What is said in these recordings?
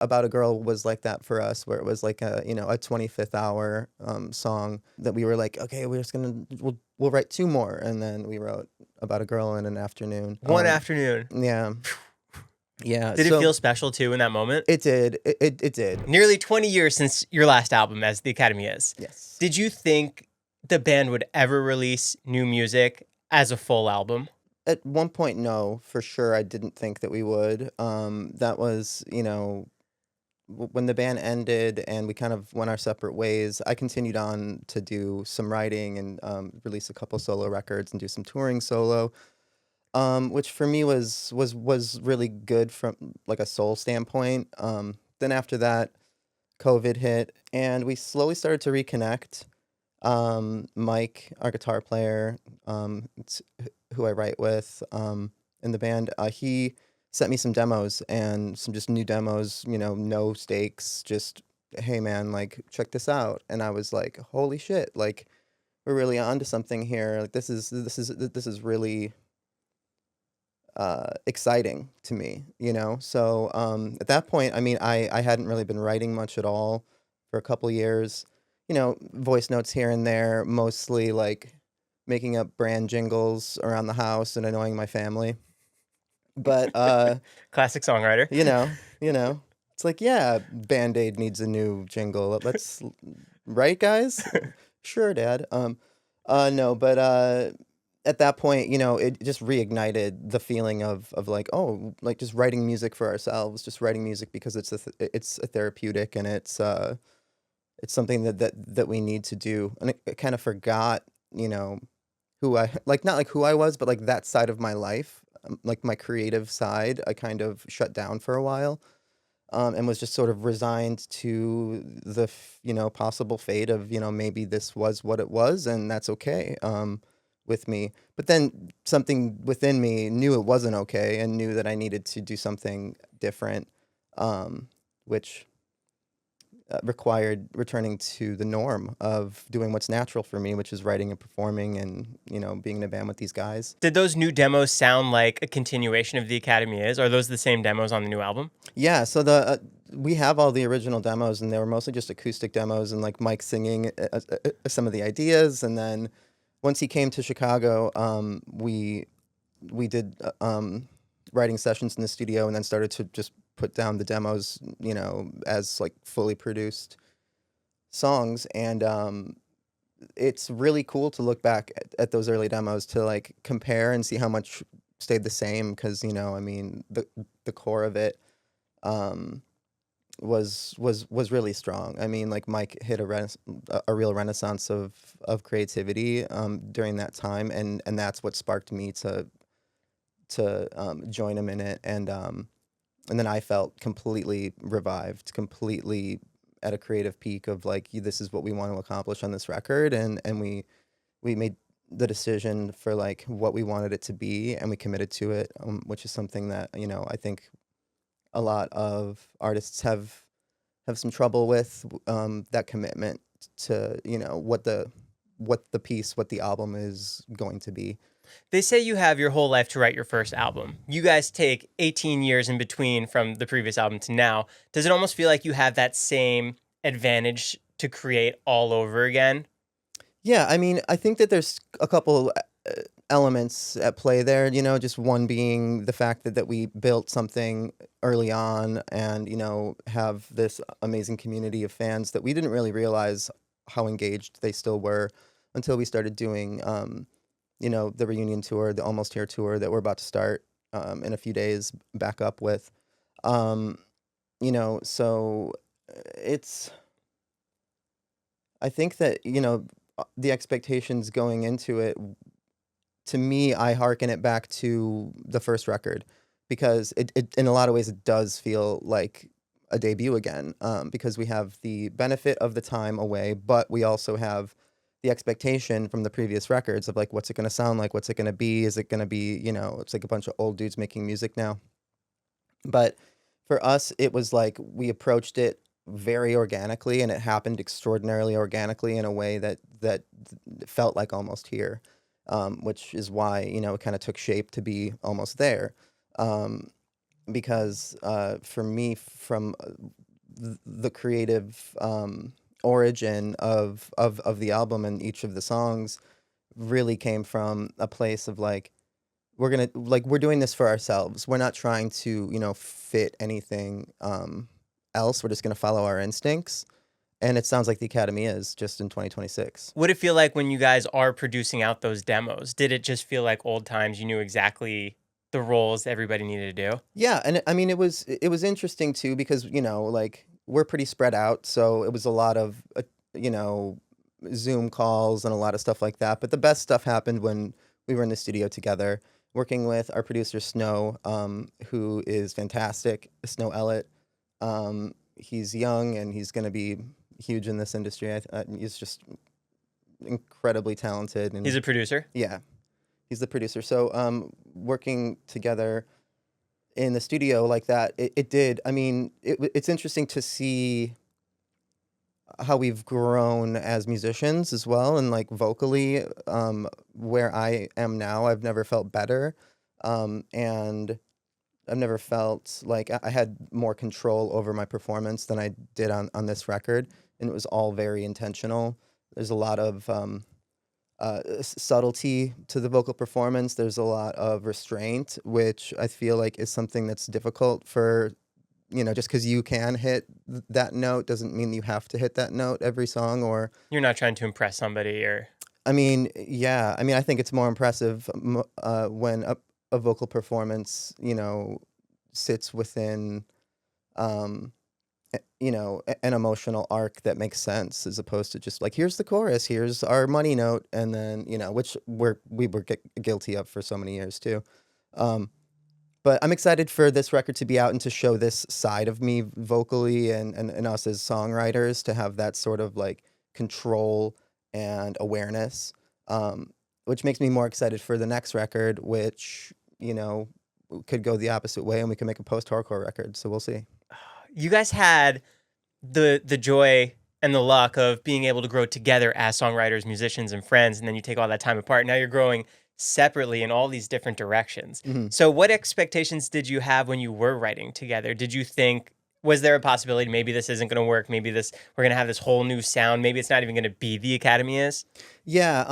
About a Girl was like that for us, where it was like a, you know, a 25th hour song that we were like, okay, we'll write two more, and then we wrote About a Girl in an afternoon. One afternoon. Yeah. Yeah. Did it feel special too in that moment? It did. It did. Nearly 20 years since your last album, as the Academy is. Yes. Did you think the band would ever release new music as a full album? At one point, no, for sure. I didn't think that we would. That was, you know, when the band ended and we kind of went our separate ways, I continued on to do some writing and release a couple solo records and do some touring solo, which for me was really good from like a soul standpoint. Then after that, COVID hit and we slowly started to reconnect. Mike, our guitar player, it's who I write with in the band, he sent me some demos and some just new demos, you know, no stakes, just, hey man, like, check this out. And I was like, holy shit, like, we're really onto something here. Like, this is really exciting to me, you know? So at that point, I mean, I hadn't really been writing much at all for a couple years. You know, voice notes here and there, mostly like making up brand jingles around the house and annoying my family. But Classic songwriter. you know, it's like, yeah, Band-Aid needs a new jingle. Let's right, guys? Sure, Dad. No, but at that point, you know, it just reignited the feeling of like, oh, like just writing music for ourselves, just writing music because it's a therapeutic and it's something that we need to do. And I kind of forgot, you know, who I like, not like who I was, but like that side of my life, like my creative side, I kind of shut down for a while, and was just sort of resigned to the, you know, possible fate of, you know, maybe this was what it was, and that's okay, with me. But then something within me knew it wasn't okay and knew that I needed to do something different, which required returning to the norm of doing what's natural for me, which is writing and performing and, you know, being in a band with these guys. Did those new demos sound like a continuation of The Academy Is? Are those the same demos on the new album? Yeah, so the we have all the original demos, and they were mostly just acoustic demos and like Mike singing some of the ideas. And then once he came to Chicago, we did writing sessions in the studio, and then started to just put down the demos, you know, as like fully produced songs. And it's really cool to look back at those early demos to like compare and see how much stayed the same, because, you know, I mean, the core of it was really strong. I mean, like Mike hit a real renaissance of creativity during that time, and that's what sparked me to join him in it. And then I felt completely revived, completely at a creative peak of like, this is what we want to accomplish on this record. And we made the decision for like what we wanted it to be, and we committed to it, which is something that, you know, I think a lot of artists have some trouble with, that commitment to, you know, what the album is going to be. They say you have your whole life to write your first album. You guys take 18 years in between from the previous album to now. Does it almost feel like you have that same advantage to create all over again? Yeah, I mean, I think that there's a couple elements at play there, you know, just one being the fact that we built something early on and, you know, have this amazing community of fans that we didn't really realize how engaged they still were until we started doing you know, the reunion tour, the Almost Here tour that we're about to start in a few days back up with. You know, so it's, I think that, you know, the expectations going into it, to me, I hearken it back to the first record, because it in a lot of ways, it does feel like a debut again, because we have the benefit of the time away, but we also have the expectation from the previous records of like, what's it going to sound like? What's it going to be? Is it going to be, you know, it's like a bunch of old dudes making music now. But for us, it was like we approached it very organically, and it happened extraordinarily organically in a way that felt like Almost Here, which is why, you know, it kind of took shape to be Almost There. because for me, from the creative origin of the album and each of the songs really came from a place of like, we're doing this for ourselves. We're not trying to, fit anything else. We're just gonna follow our instincts. And it sounds like the Academy is just in 2026. What did it feel like when you guys are producing out those demos? Did it just feel like old times? You knew exactly the roles everybody needed to do? Yeah, and I mean it was interesting too because like we're pretty spread out, so it was a lot of you know Zoom calls and a lot of stuff like that. But the best stuff happened when we were in the studio together, working with our producer Snow, who is fantastic, Snow Ellett. He's young and he's going to be huge in this industry. He's just incredibly talented, He's and a producer? yeah, he's the producer. So working together in the studio like that, it did. I mean, it's interesting to see how we've grown as musicians as well, and like vocally, where I am now, I've never felt better, and I've never felt like I had more control over my performance than I did on this record, and it was all very intentional. There's a lot of subtlety to the vocal performance. There's a lot of restraint, which I feel like is something that's difficult for, just because you can hit that note doesn't mean you have to hit that note every song. Or, You're not trying to impress somebody or. I mean, yeah, I mean, I think it's more impressive when a vocal performance, sits within, um, an emotional arc that makes sense, as opposed to just like, here's the chorus, here's our money note, and then which we were guilty of for so many years too. Um, but I'm excited for this record to be out and to show this side of me vocally, and us as songwriters to have that sort of like control and awareness, which makes me more excited for the next record, which could go the opposite way, and we can make a post-hardcore record. So we'll see. You guys had the joy and the luck of being able to grow together as songwriters, musicians, and friends, and then you take all that time apart. Now you're growing separately in all these different directions. hmm So what expectations did you have when you were writing together? Did you think, was there a possibility maybe this isn't going to work? Maybe we're going to have this whole new sound. Maybe it's not even going to be the Academy is? Yeah,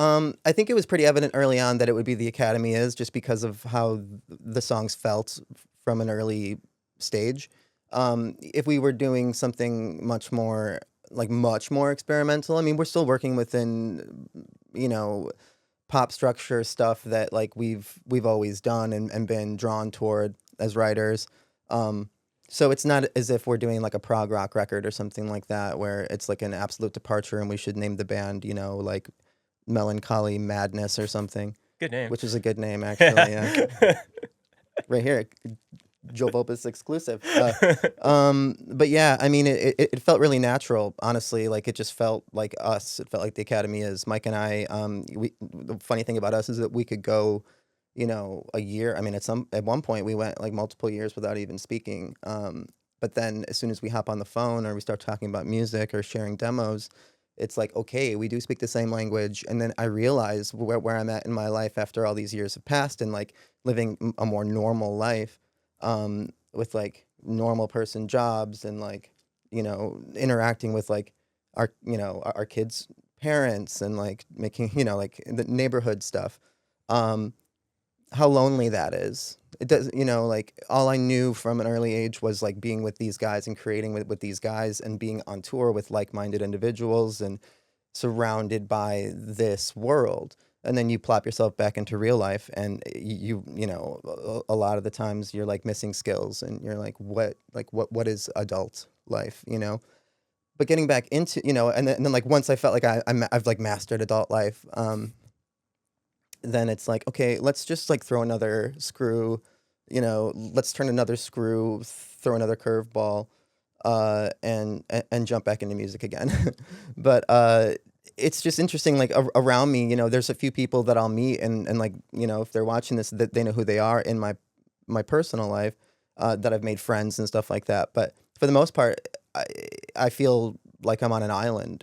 I think it was pretty evident early on that it would be the Academy is, just because of how the songs felt from an early stage. If we were doing something much more experimental, I mean, we're still working within, pop structure stuff that like we've always done and been drawn toward as writers. So it's not as if we're doing like a prog rock record or something like that, where it's like an absolute departure and we should name the band, like Melancholy Madness or something, Good name. which is a good name actually. Yeah, right here, JOE VULPIS exclusive. But yeah, I mean, it felt really natural, honestly. Like it just felt like us. It felt like the Academy is. Mike and I. The funny thing about us is that we could go, a year. I mean, at one point we went like multiple years without even speaking. But then as soon as we hop on the phone or we start talking about music or sharing demos, it's like, okay, we do speak the same language. And then I realize where I'm at in my life after all these years have passed, and like living a more normal life, with like normal person jobs, and like, interacting with like our kids' parents, and like making, like the neighborhood stuff. How lonely that is. It does, like all I knew from an early age was like being with these guys and creating with these guys and being on tour with like-minded individuals and surrounded by this world. And then you plop yourself back into real life, and a lot of the times you're like missing skills, and you're like what is adult life, But getting back into, and then like once I felt like I've like mastered adult life, then it's like, okay, let's just like throw another screw, let's turn another screw, throw another curveball, and jump back into music again. But it's just interesting, like around me, there's a few people that I'll meet, and like, if they're watching this, that they know who they are in my personal life, that I've made friends and stuff like that. But for the most part, I feel like I'm on an island,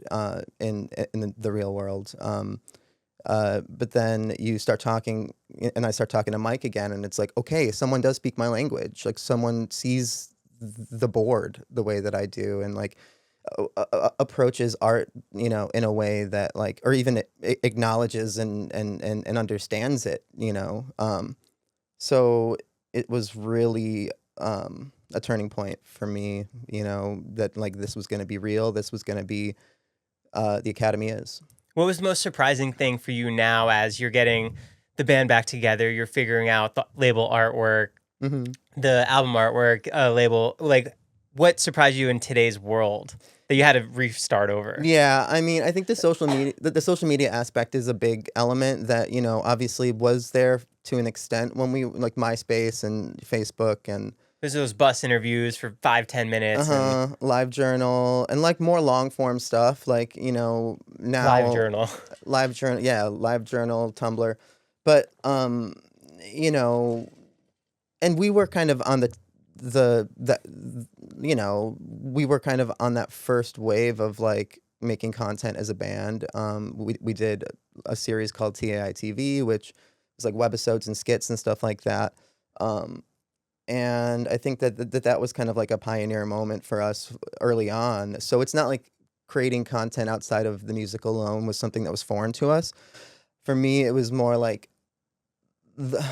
in the real world. But then you start talking, and I start talking to Mike again, and it's like, okay, someone does speak my language. Like someone sees the board the way that I do, and like approaches art, in a way that like, or even acknowledges and understands it. So it was really a turning point for me. That like this was going to be real. This was going to be the Academy is. What was the most surprising thing for you now as you're getting the band back together, you're figuring out the label artwork, Mm-hmm. the album artwork, label, like what surprised you in today's world that you had to restart over? Yeah, I mean, I think the social media aspect is a big element that, obviously was there to an extent when we like MySpace and Facebook and There's those bus interviews for 5-10 minutes and live journal and like more long form stuff like, now live journal. live journal, yeah, live journal, Tumblr. But you know, and we were kind of on the we were kind of on that first wave of like making content as a band. We did a series called TAI TV, which was like webisodes and skits and stuff like that. And I think that was kind of like a pioneer moment for us early on. So it's not like creating content outside of the music alone was something that was foreign to us. For me, it was more like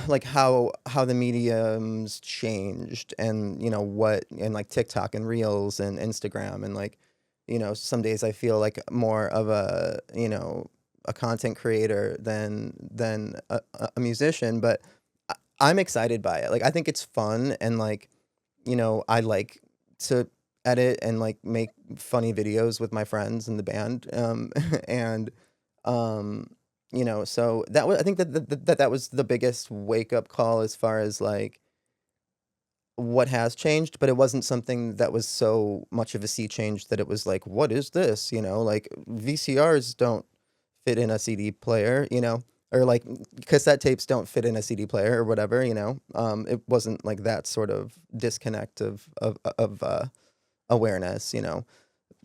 like how the mediums changed, and what, and like TikTok and Reels and Instagram, and like some days I feel like more of a content creator than a musician, but I'm excited by it. Like I think it's fun, and like I like to edit and like make funny videos with my friends in the band, and so that was, I think that was the biggest wake up call as far as like what has changed, but it wasn't something that was so much of a sea change that it was like, what is this? Like VCRs don't fit in a CD player, or like cassette tapes don't fit in a CD player or whatever, it wasn't like that sort of disconnect of awareness,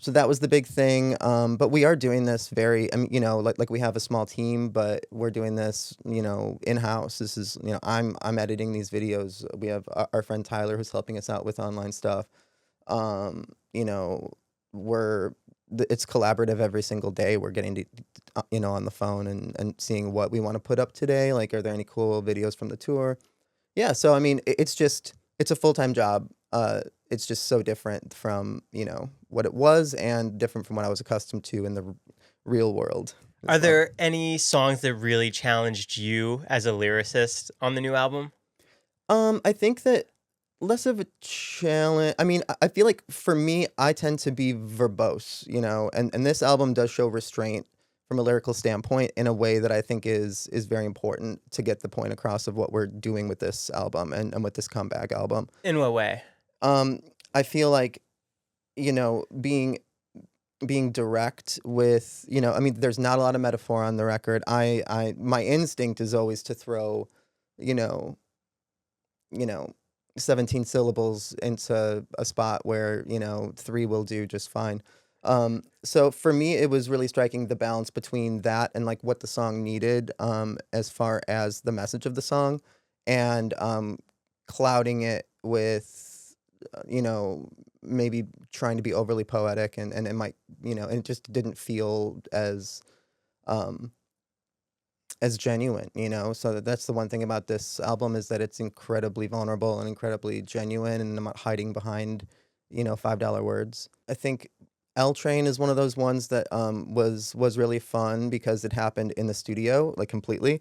So that was the big thing. But we are doing this very, I mean, like we have a small team, but we're doing this, in-house. This is, I'm editing these videos. We have our friend Tyler who's helping us out with online stuff. You know, it's collaborative every single day. We're getting to, on the phone and seeing what we want to put up today. Like, are there any cool videos from the tour? Yeah. So, I mean, it's a full-time job. It's just so different from, what it was, and different from what I was accustomed to in the real world. Are there any songs that really challenged you as a lyricist on the new album? I think that less of a challenge. I mean, I feel like for me, I tend to be verbose, and this album does show restraint from a lyrical standpoint in a way that I think is very important to get the point across of what we're doing with this album and with this comeback album. In what way? I feel like, being direct with, I mean, there's not a lot of metaphor on the record. My instinct is always to throw, you know, 17 syllables into a spot where, 3 will do just fine. So for me, it was really striking the balance between that and like what the song needed, as far as the message of the song, and clouding it with, maybe trying to be overly poetic, and it might, and it just didn't feel as genuine, so that's the one thing about this album, is that it's incredibly vulnerable and incredibly genuine, and I'm not hiding behind, $5 words. I think L Train is one of those ones that was really fun because it happened in the studio, like completely.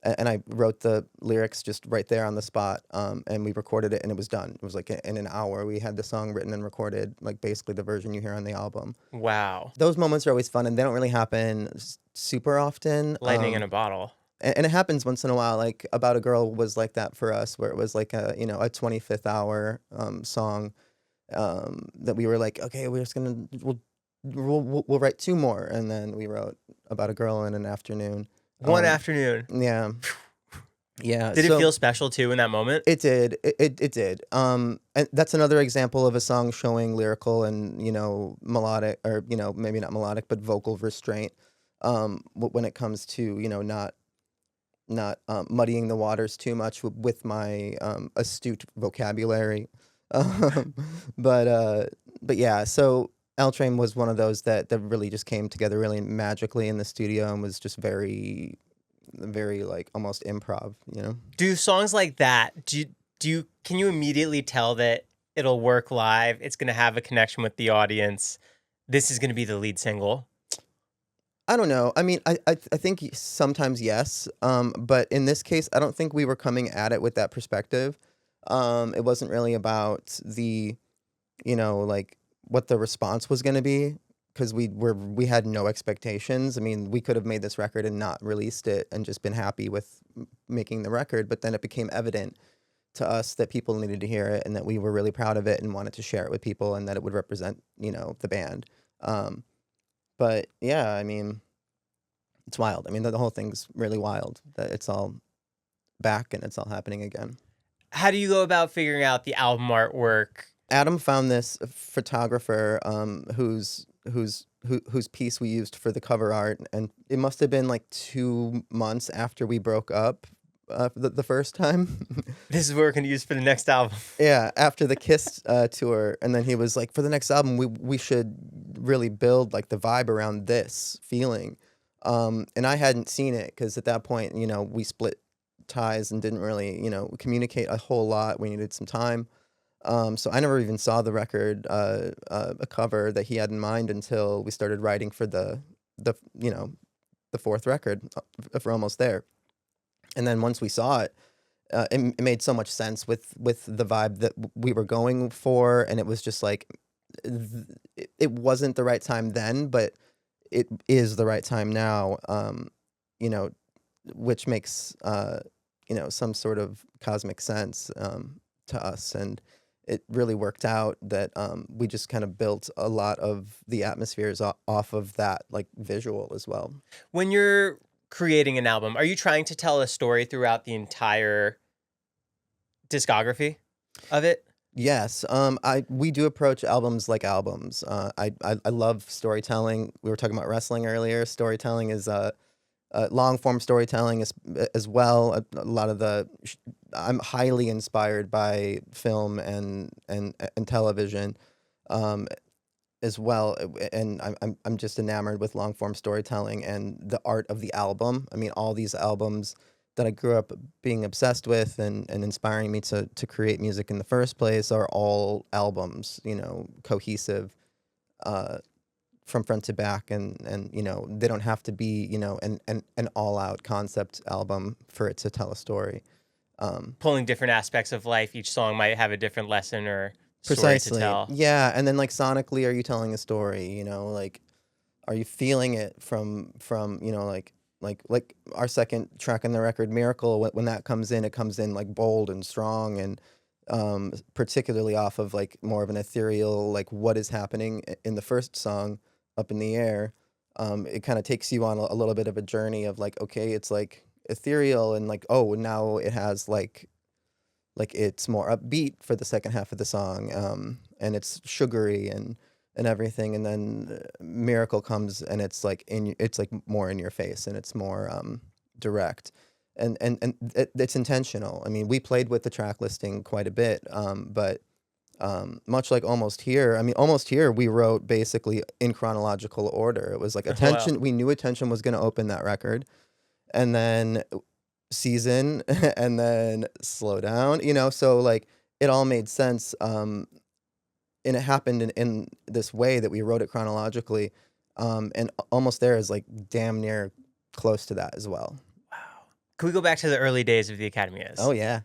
And I wrote the lyrics just right there on the spot, and we recorded it, and it was done. It was like in an hour. We had the song written and recorded, like basically the version you hear on the album. Wow. Those moments are always fun, and they don't really happen super often. Lightning in a bottle. And it happens once in a while. Like About a Girl was like that for us, where it was like a 25th hour song, that we were like, okay, we're just gonna we'll write 2 more, and then we wrote About a Girl in an afternoon. One afternoon. Yeah. Yeah. Did it feel special too in that moment? It did. It did. And that's another example of a song showing lyrical and, melodic, or, maybe not melodic, but vocal restraint. when it comes to not muddying the waters too much with my astute vocabulary. Um, but yeah, so L Train was one of those that really just came together really magically in the studio and was just very, very like almost improv, Do songs like that, can you immediately tell that it'll work live? It's going to have a connection with the audience. This is going to be the lead single. I don't know. I mean, I think sometimes yes, but in this case, I don't think we were coming at it with that perspective. It wasn't really about like what the response was going to be because we had no expectations. I mean, we could have made this record and not released it and just been happy with making the record, but then it became evident to us that people needed to hear it and that we were really proud of it and wanted to share it with people and that it would represent, the band. But yeah, I mean, it's wild. I mean, the whole thing's really wild that it's all back and it's all happening again. How do you go about figuring out the album artwork? Adam found this photographer whose piece we used for the cover art, and it must have been like 2 months after we broke up the first time. This is what we're going to use for the next album. Yeah, after the Kiss tour, and then he was like, for the next album, we should really build like the vibe around this feeling. And I hadn't seen it because at that point, we split ties and didn't really, communicate a whole lot. We needed some time. So I never even saw the record, a cover that he had in mind until we started writing for the fourth record, for Almost There. And then once we saw it, it made so much sense with the vibe that we were going for, and it was just like it wasn't the right time then, but it is the right time now. Which makes some sort of cosmic sense to us, and it really worked out that we just kind of built a lot of the atmospheres off of that like visual as well. When you're creating an album, are you trying to tell a story throughout the entire discography of it? Yes, we do approach albums like albums. I love storytelling. We were talking about wrestling earlier. Storytelling is long form storytelling as well. A lot of I'm highly inspired by film and television, as well, and I'm just enamored with long form storytelling and the art of the album. I mean, all these albums that I grew up being obsessed with and inspiring me to create music in the first place are all albums, cohesive, from front to back, and they don't have to be, an all out concept album for it to tell a story. Pulling different aspects of life, each song might have a different lesson or story Precisely. to tell. Yeah, and then like sonically, are you telling a story? Like, are you feeling it from like our second track on the record, Miracle, when that comes in, it comes in like bold and strong, and particularly off of like more of an ethereal, like what is happening in the first song, Up in the Air. It kind of takes you on a little bit of a journey of like, okay, it's like ethereal and like, oh, now it has like it's more upbeat for the second half of the song, and it's sugary and everything, and then Miracle comes and it's like it's like more in your face and it's more direct, and it's intentional. I mean, we played with the track listing quite a bit, but much like Almost Here, I mean, Almost Here we wrote basically in chronological order. It was like Attention. Wow. We knew Attention was going to open that record, and then Season, and then Slow Down. So like it all made sense. And it happened in this way that we wrote it chronologically, and Almost There is like damn near close to that as well. Wow. Can we go back to the early days of the Academy? Oh yeah,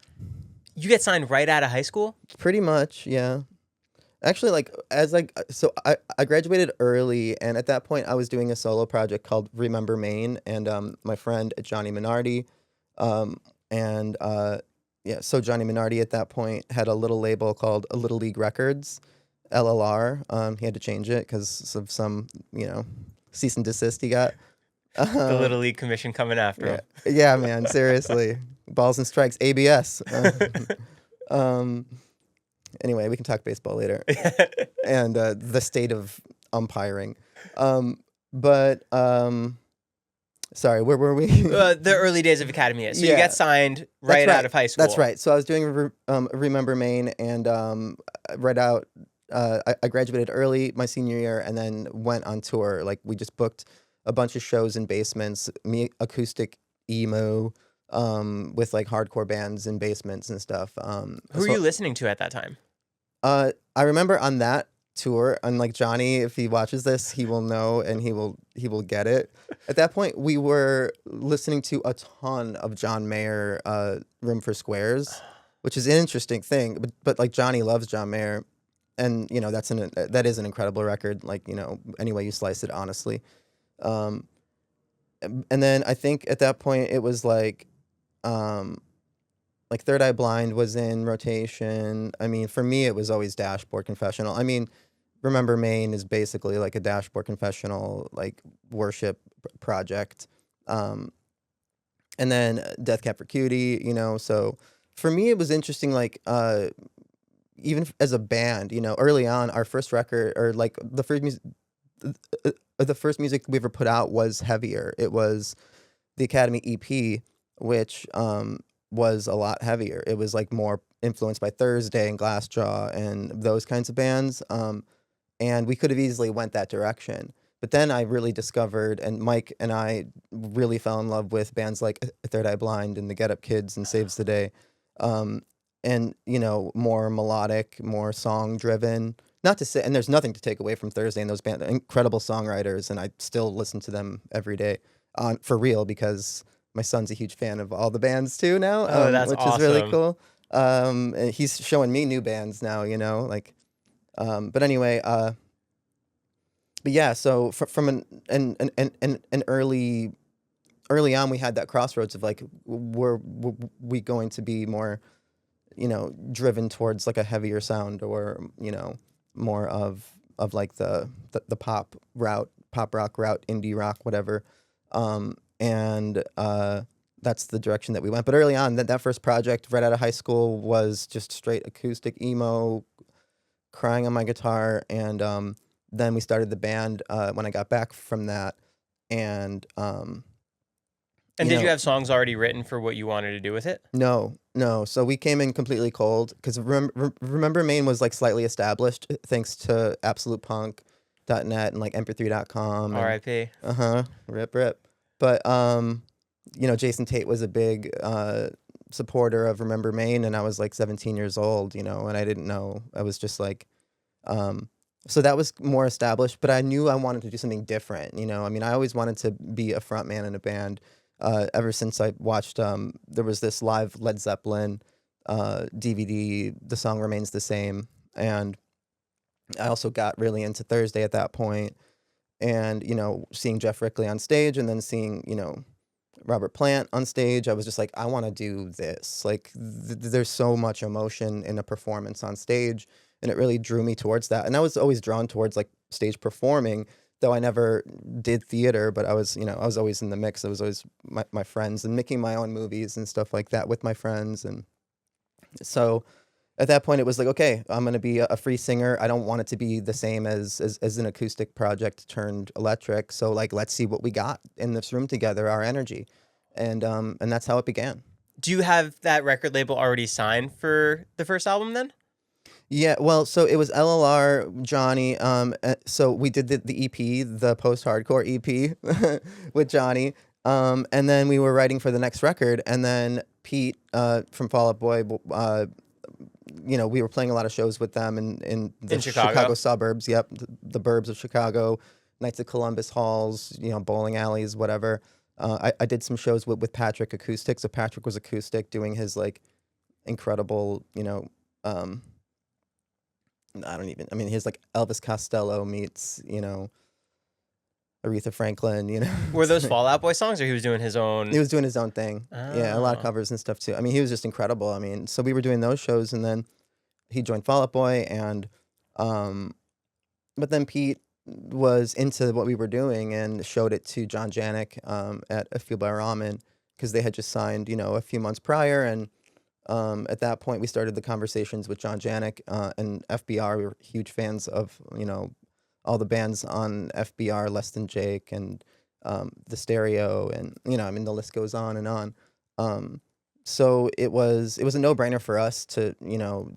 You get signed right out of high school? pretty much, yeah. Actually, like I graduated early, and at that point I was doing a solo project called Remember Maine, and my friend Johnny Minardi, and yeah, so Johnny Minardi at that point had a little label called Little League Records, LLR. He had to change it because of some, cease and desist he got. The Little League Commission coming after him. Yeah, man, seriously. Balls and strikes, ABS. Anyway, we can talk baseball later. And the state of umpiring. But Sorry, where were we? The early days of Academy Hit. So you Yeah. get signed right out of high school. That's right. So I was doing Remember Maine, and right out. I graduated early my senior year, and then went on tour. Like we just booked a bunch of shows in basements, me acoustic emo, with like hardcore bands in basements and stuff. Who were you listening to at that time? I remember on that tour, and like Johnny, if he watches this, he will know and he will get it. At that point, we were listening to a ton of John Mayer, Room for Squares, which is an interesting thing. But like Johnny loves John Mayer, and you know that is an incredible record. Like, you know, any way you slice it, honestly. And then I think at that point it was like Third Eye Blind was in rotation. I mean, for me, it was always Dashboard Confessional. I mean, Remember Maine is basically like a Dashboard Confessional, like worship project. And then Death Cab for Cutie, you know. So for me, it was interesting, like, even as a band, you know, early on, our first record, or like the first music we ever put out was heavier. It was the Academy EP, which was a lot heavier. It was like more influenced by Thursday and Glassjaw and those kinds of bands. And we could have easily went that direction. But then I really discovered, and Mike and I really fell in love with bands like Third Eye Blind and the Get Up Kids and Saves the Day. And, you know, more melodic, more song driven. Not to say, and there's nothing to take away from Thursday and those bands, incredible songwriters, and I still listen to them every day for real, because my son's a huge fan of all the bands too now, Oh, that's which awesome. is really cool. And he's showing me new bands now, you know, like, but anyway, but yeah, so from an early on, we had that crossroads of like, were we going to be more, you know, driven towards like a heavier sound, or, you know, more of like the pop rock route, indie rock, whatever. And that's the direction that we went. But early on, that first project right out of high school was just straight acoustic emo, crying on my guitar. And then we started the band when I got back from that. And did you have songs already written for what you wanted to do with it? No. So we came in completely cold, because Remember Maine was like slightly established thanks to AbsolutePunk.net and like mp3.com. R.I.P. Rip. But you know, Jason Tate was a big supporter of Remember Maine, and I was like 17 years old, you know, and I didn't know. I was just like, so that was more established, but I knew I wanted to do something different, you know. I mean, I always wanted to be a front man in a band. Ever since I watched, there was this live Led Zeppelin DVD, The Song Remains the Same, and I also got really into Thursday at that point, and, you know, seeing Jeff Rickley on stage, and then seeing, you know, Robert Plant on stage, I was just like, I want to do this. Like, there's so much emotion in a performance on stage, and it really drew me towards that. And I was always drawn towards like stage performing, though I never did theater, but I was, you know, I was always in the mix. I was always my friends, and making my own movies and stuff like that with my friends. And so at that point it was like, okay, I'm going to be a free singer. I don't want it to be the same as an acoustic project turned electric. So like, let's see what we got in this room together, our energy. And that's how it began. Do you have that record label already signed for the first album then? Yeah, well, so it was LLR, Johnny. So we did the EP, the post-hardcore EP, with Johnny. And then we were writing for the next record, and then Pete from Fall Out Boy. You know, we were playing a lot of shows with them in the Chicago suburbs. Yep, the burbs of Chicago, Knights of Columbus halls, you know, bowling alleys, whatever. I did some shows with Patrick Acoustic. So Patrick was acoustic, doing his like incredible, you know. I mean, he's like Elvis Costello meets, you know, Aretha Franklin, you know. Were those Fall Out Boy songs, or he was doing his own? He was doing his own thing. Yeah, a lot of Oh. covers and stuff too. I mean, he was just incredible. I mean, so we were doing those shows, and then he joined Fall Out Boy, and but then Pete was into what we were doing and showed it to John Janik at A Fuel by Ramen, because they had just signed, you know, a few months prior. And at that point, we started the conversations with John Janik and FBR. We were huge fans of, you know, all the bands on FBR, Less Than Jake, and the stereo, and I mean the list goes on and on. So it was a no-brainer for us to,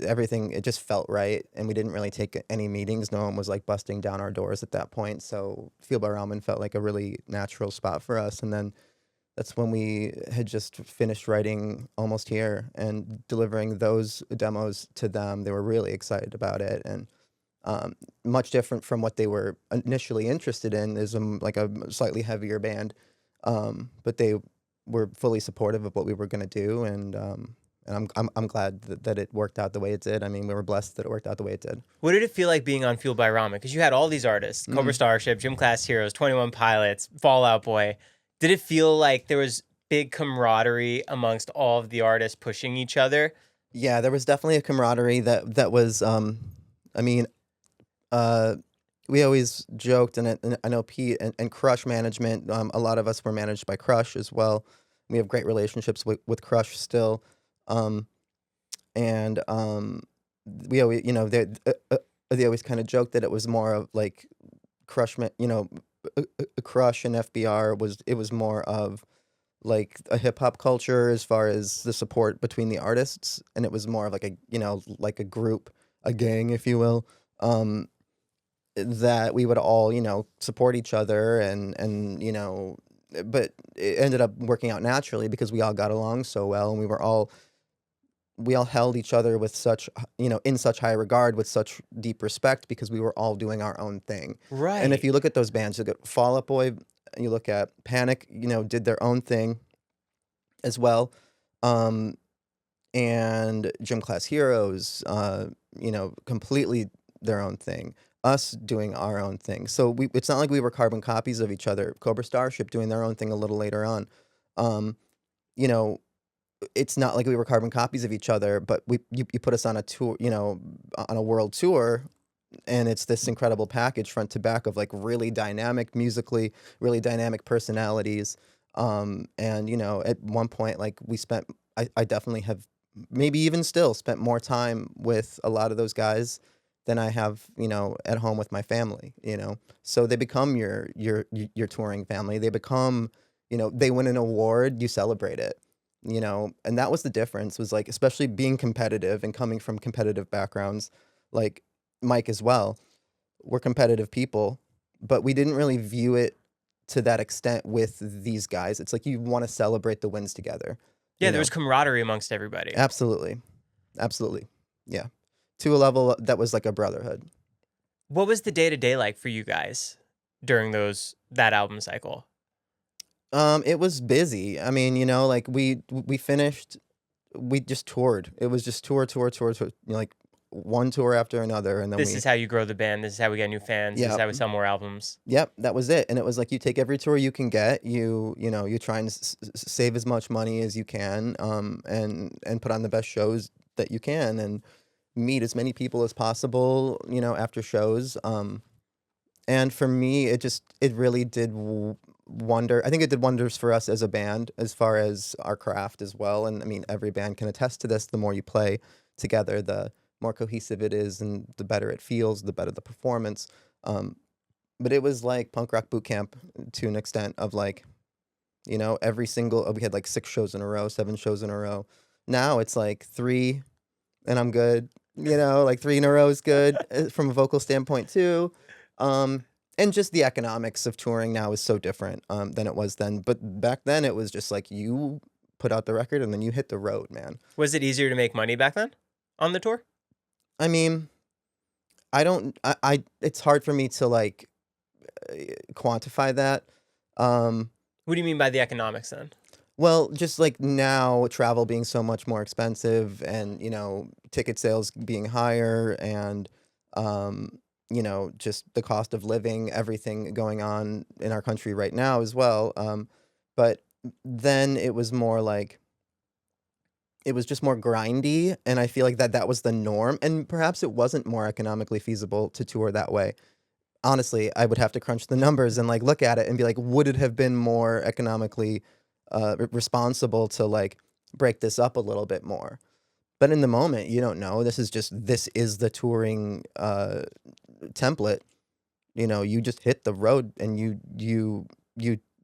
everything, it just felt right, and we didn't really take any meetings. No one was like busting down our doors at that point. So Fueled by Ramen felt like a really natural spot for us. And then that's when we had just finished writing Almost Here and delivering those demos to them. They were really excited about it, and much different from what they were initially interested in. Is like a slightly heavier band, but they were fully supportive of what we were going to do, and I'm glad that it worked out the way it did. I mean, we were blessed that it worked out the way it did. What did it feel like being on Fueled by Ramen? Because you had all these artists, Cobra Starship, Gym Class Heroes, 21 Pilots, Fall Out Boy. Did it feel like there was big camaraderie amongst all of the artists pushing each other? Yeah, there was definitely a camaraderie that was. I mean, we always joked, and I know Pete and Crush management. A lot of us were managed by Crush as well. We have great relationships with Crush still, and we always, they always kind of joked that it was more of like Crush, Crush and FBR was more of like a hip hop culture as far as the support between the artists, and it was more of like like a group, a gang, if you will. That we would all, support each other, and but it ended up working out naturally because we all got along so well, and we all held each other with such, in such high regard, with such deep respect, because we were all doing our own thing. Right. And if you look at those bands, you look at Fall Out Boy, you look at Panic, did their own thing as well. And Gym Class Heroes, completely their own thing. Us doing our own thing. So it's not like we were carbon copies of each other. Cobra Starship doing their own thing a little later on. You know, it's not like we were carbon copies of each other, but you put us on a tour, on a world tour, and it's this incredible package front to back of like really dynamic musically, really dynamic personalities. And at one point, like I definitely have, maybe even still, spent more time with a lot of those guys than I have, at home with my family. So they become your touring family. They become, they win an award, you celebrate it. And that was the difference, was like, especially being competitive and coming from competitive backgrounds, like Mike as well. We're competitive people, but we didn't really view it to that extent with these guys. It's like you want to celebrate the wins together. Yeah, there was camaraderie amongst everybody. Absolutely. Absolutely. Yeah. To a level that was like a brotherhood. What was the day-to-day like for you guys during that album cycle? It was busy. I mean, like we finished, we just toured. It was just tour, like one tour after another, and then this is how you grow the band. This is how we get new fans. This is how we sell more albums. Yep, that was it. And it was like you take every tour you can get. You try and save as much money as you can, and put on the best shows that you can, and meet as many people as possible, after shows. And for me, it really did wonder. I think it did wonders for us as a band, as far as our craft as well. And I mean, every band can attest to this. The more you play together, the more cohesive it is, and the better it feels, the better the performance. But it was like punk rock boot camp to an extent of like, every single, we had like 6 shows in a row, 7 shows in a row. Now it's like 3 and I'm good. Like 3 in a row is good from a vocal standpoint too. And just the economics of touring now is so different than it was then. But back then it was just like you put out the record and then you hit the road, man. Was it easier to make money back then on the tour? I mean, it's hard for me to like quantify that. What do you mean by the economics then? Well, just like now, travel being so much more expensive, and ticket sales being higher, and just the cost of living, everything going on in our country right now as well. But then it was more like, it was just more grindy, and I feel like that was the norm, and perhaps it wasn't more economically feasible to tour that way. Honestly, I would have to crunch the numbers and like look at it and be like, would it have been more economically responsible to like break this up a little bit more? But in the moment, you don't know. This is the touring template. You just hit the road, and you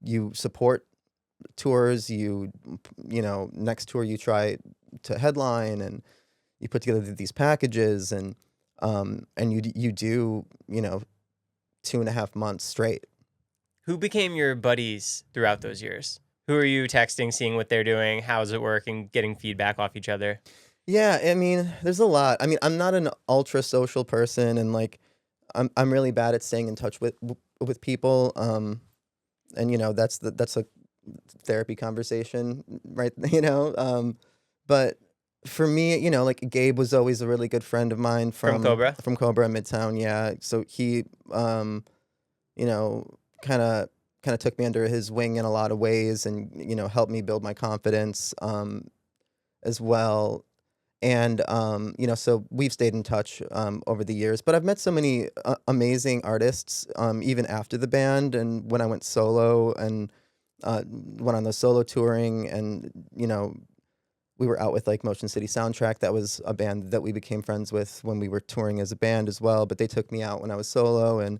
you support tours, next tour you try to headline, and you put together these packages, and you do 2.5 months straight. Who became your buddies throughout those years? Who are you texting, seeing what they're doing? How's it working? Getting feedback off each other? Yeah, I mean, there's a lot. I mean, I'm not an ultra social person, and like, I'm really bad at staying in touch with people. And that's a therapy conversation, right? But for me, like Gabe was always a really good friend of mine From Cobra? from Cobra Midtown. Yeah, so he, kind of took me under his wing in a lot of ways, and helped me build my confidence, as well. And so we've stayed in touch over the years. But I've met so many amazing artists, even after the band, and when I went solo, and went on the solo touring, and we were out with like Motion City Soundtrack. That was a band that we became friends with when we were touring as a band as well. But they took me out when I was solo, and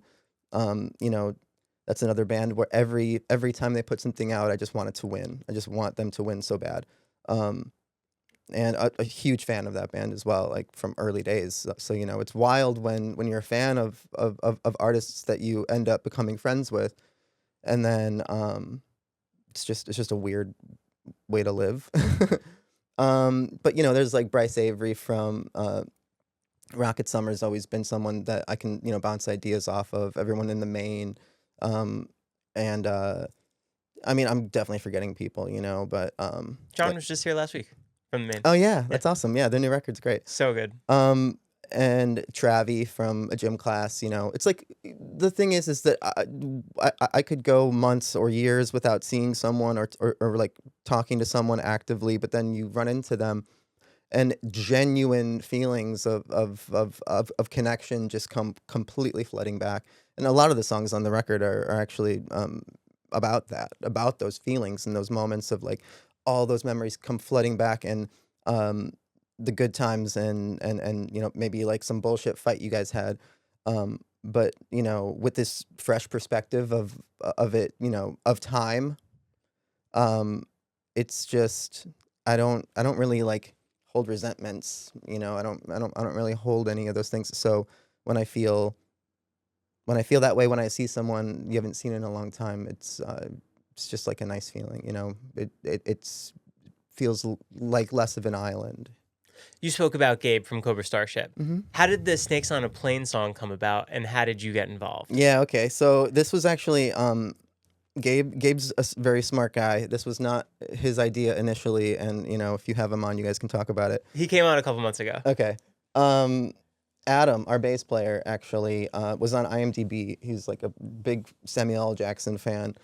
that's another band where every time they put something out, I just want it to win. I just want them to win so bad. And a huge fan of that band as well, like from early days. So it's wild when you're a fan of artists that you end up becoming friends with, and then it's just a weird way to live. But there's like Bryce Avery from Rocket Summer's always been someone that I can bounce ideas off of. Everyone in the main, and I mean, I'm definitely forgetting people, but John was just here last week from the main. Oh yeah, that's awesome. Yeah, their new record's great. So good. And Travi from a gym class. It's like the thing is that I could go months or years without seeing someone or like talking to someone actively, but then you run into them, and genuine feelings of connection just come completely flooding back. And a lot of the songs on the record are actually about that, about those feelings and those moments of like all those memories come flooding back, and the good times, and maybe like some bullshit fight you guys had, but with this fresh perspective of it, of time, it's just I don't really like hold resentments, I don't really hold any of those things. So when I feel that way when I see someone you haven't seen in a long time, it's just like a nice feeling, It feels like less of an island. You spoke about Gabe from Cobra Starship. Mm-hmm. How did the Snakes on a Plane song come about, and how did you get involved? Yeah, okay. So this was actually Gabe's a very smart guy. This was not his idea initially, and if you have him on, you guys can talk about it. He came on a couple months ago. Okay. Adam, our bass player, actually was on IMDb. He's like a big Samuel L. Jackson fan.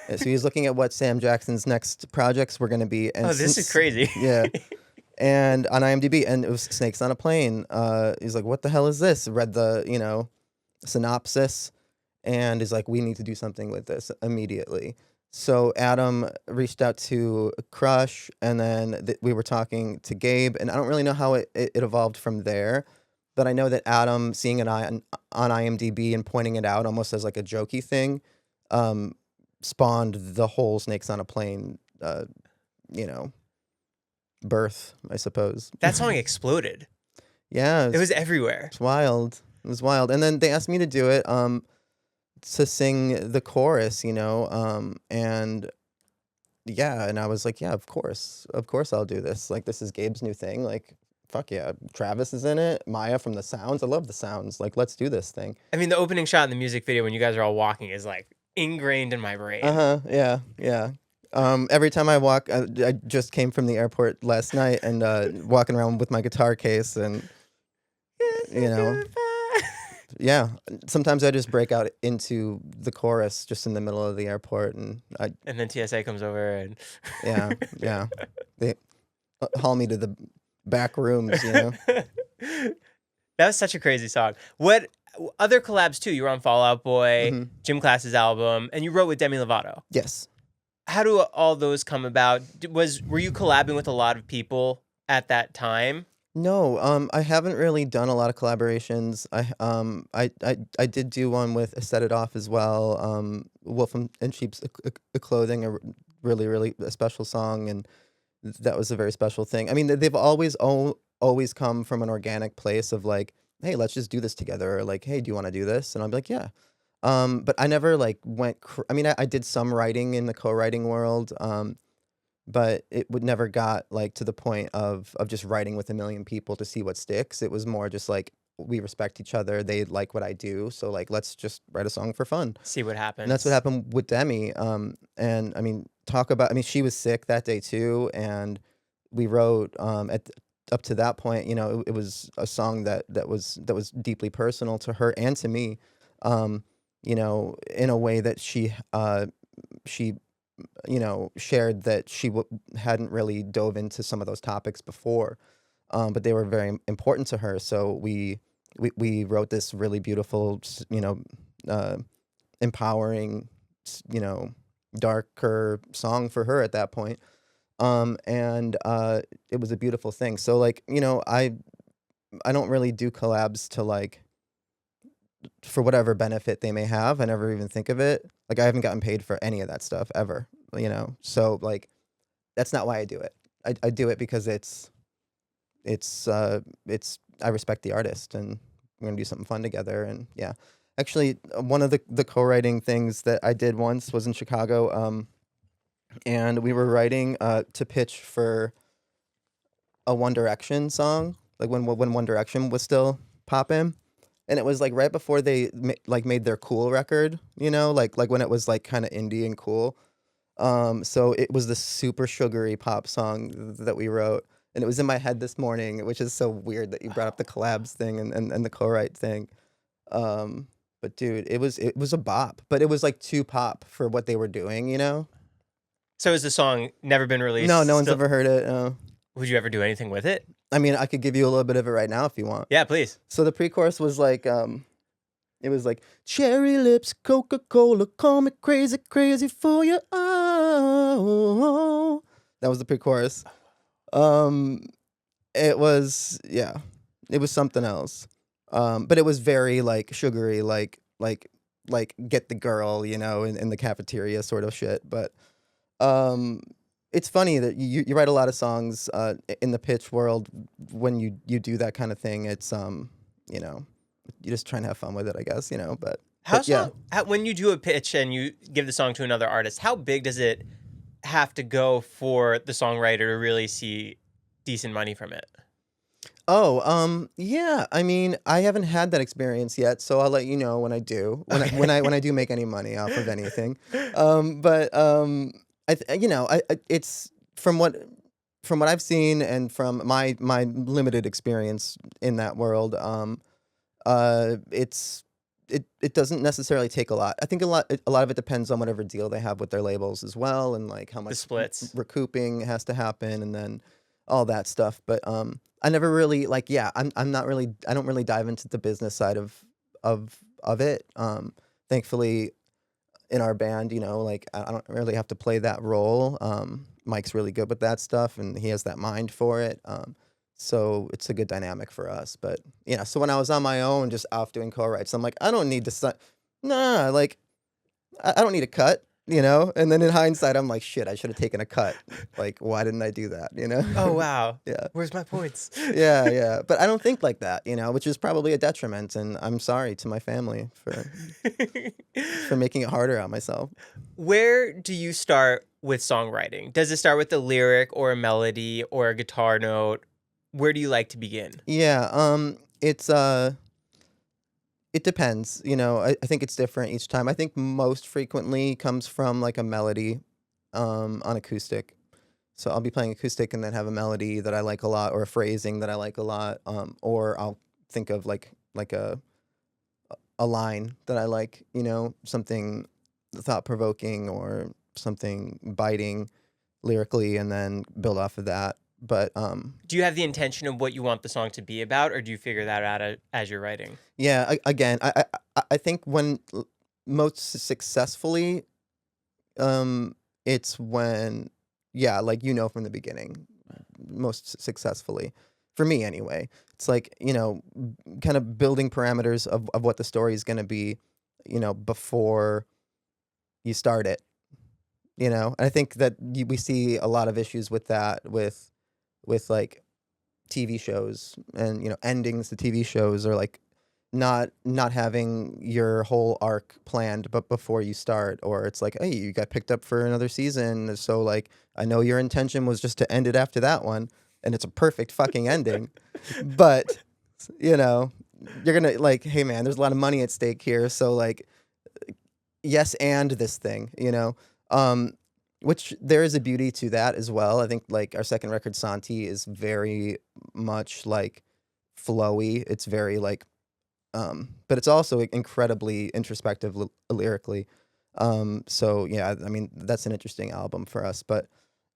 So he's looking at what Sam Jackson's next projects were going to be. And this is crazy. Yeah. And on IMDb, and it was Snakes on a Plane. He's like, what the hell is this? Read the, synopsis, and is like, we need to do something with this immediately. So Adam reached out to Crush, and then we were talking to Gabe, and I don't really know how it evolved from there. But I know that Adam, seeing it on IMDb and pointing it out almost as like a jokey thing, spawned the whole Snakes on a Plane, birth, I suppose. That song exploded. Yeah. It was everywhere. It's wild. It was wild. And then they asked me to do it, to sing the chorus, and yeah, and I was like, yeah, of course I'll do this. Like, this is Gabe's new thing. Like, fuck yeah, Travis is in it. Maya from the Sounds. I love the Sounds. Like, let's do this thing. I mean, the opening shot in the music video when you guys are all walking is like ingrained in my brain. Yeah. Every time I walk, I just came from the airport last night, and walking around with my guitar case, and yeah. Sometimes I just break out into the chorus just in the middle of the airport, and then TSA comes over and yeah, they haul me to the back rooms, That was such a crazy song. What other collabs too? You were on Fall Out Boy, Mm-hmm. Gym Class's album, and you wrote with Demi Lovato. Yes. How do all those come about? Were you collabing with a lot of people at that time? No, I haven't really done a lot of collaborations. I did do one with Set It Off as well. Wolf in Sheep's Clothing, really a special song, and that was a very special thing. I mean, they've always come from an organic place of like, hey, let's just do this together, or like, hey, do you want to do this? And I'll be like, yeah. But I never like I mean, I did some writing in the co-writing world. But it would never got, like, to the point of just writing with a million people to see what sticks. It was more just like, we respect each other, they like what I do, so, like, let's just write a song for fun. See what And that's what happens. happened with Demi, and, I mean, I mean, she was sick that day too, and we wrote, up to that point, it was a song that was deeply personal to her and to me, in a way that she shared that hadn't really dove into some of those topics before, but they were very important to her. So we wrote this really beautiful, uh, empowering, darker song for her at that point. And it was a beautiful thing. So like, I don't really do collabs to like for whatever benefit they may have. I never even think of it. Like I haven't gotten paid for any of that stuff ever, So like that's not why I do it. I do it because it's I respect the artist and we're gonna do something fun together and yeah. Actually, one of the co-writing things that I did once was in Chicago, and we were writing to pitch for a One Direction song, like when One Direction was still poppin'. And it was, like, right before they made their Cool record, like, when it was, like, kinda indie and cool. So it was this super sugary pop song that we wrote, and it was in my head this morning, which is so weird that you brought up the collabs thing and the co-write thing. But dude, it was a bop, but it was, like, too pop for what they were doing, you know? So has the song never been No, no released? one's Still, ever heard it, no. would you ever do anything with it? I mean, I could give you a little bit of it right now if you want. Yeah, please. So the pre-chorus was like, it was like, "Cherry lips, Coca-Cola, call me crazy, crazy for you, oh." That was the pre-chorus. Um, it was yeah, it was something else. But it was very, like, sugary, like, get the girl, in the cafeteria sort of shit, but, um, it's funny that you write a lot of songs, in the pitch world when you do that kinda thing, it's, you know you're just trying to have fun with it, I guess, but yeah. When you do a pitch and you give the song to another artist, how big does it have to go for the songwriter to really see decent money from it? Oh, yeah, I mean, I haven't had that experience yet, so I'll let you know when I do, when I do make any money off of anything. But, it's from what I've seen and from my limited experience in that world, it doesn't necessarily take a lot. I think a lot of it depends on whatever deal they have with their labels as well, and like how The much splits. recouping has to happen, and then all that stuff. But I never really like. Yeah, I'm not really. I don't really dive into the business side of it. Thankfully, in our band, like I don't really have to play that role. Mike's really good with that stuff, and he has that mind for it. So it's a good dynamic for us. But yeah, so when I was on my own, just off doing co-writes, I'm like, I don't need to, nah, like I don't need a cut, And then in hindsight, I'm like, shit, I should have taken a cut. Like, why didn't I do that? Oh wow. Yeah, Where's my points? yeah, yeah. But I don't think like that, which is probably a detriment. And I'm sorry to my family for making it harder on myself. Where do you start with songwriting? Does it start with a lyric or a melody or a guitar note? Where do you like to begin? Yeah, it depends, I think it's different each time. I think most frequently comes from, like, a melody, on acoustic. So I'll be playing acoustic and then have a melody that I like a lot or a phrasing that I like a lot, or I'll think of, like a line that I like, something thought-provoking or something biting lyrically and then build off of that. But, Do you have the intention of what you want the song to be about, or do you figure that out as you're writing? yeah, again, I think when most successfully, it's when, yeah, like from the beginning, most successfully. for me anyway. It's like, kind of building parameters of what the story is going to be, before you start it. And I think that we see a lot of issues with that, with like TV shows and endings to TV shows, or like not having your whole arc planned but before you start, or it's like, hey, you got picked up for another season, so like I know your intention was just to end it after that one, and it's a perfect fucking ending, but you're gonna like, hey man, there's a lot of money at stake here, so like, yes, and this thing, which there is a beauty to that as well. I think like our second record, Santi, is very much like flowy. It's very like, but it's also incredibly introspective lyrically. So yeah, I mean that's an interesting album for us. But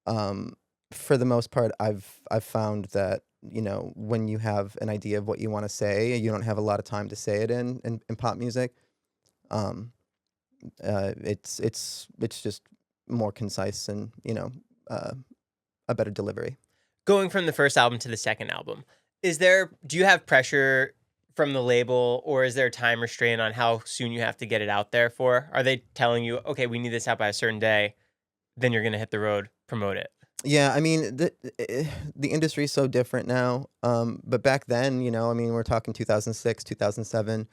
for the most part, I've found that when you have an idea of what you want to say, you don't have a lot of time to say it in pop music. It's just more concise and a better delivery. Going from the first album to the second album, do you have pressure from the label, or is there a time restraint on how soon you have to get it out there for? Are they telling you, okay, we need this out by a certain day, then you're going to hit the road, promote it? Yeah, I mean, the industry is so different now. But back then, I mean, we're talking 2006, 2007.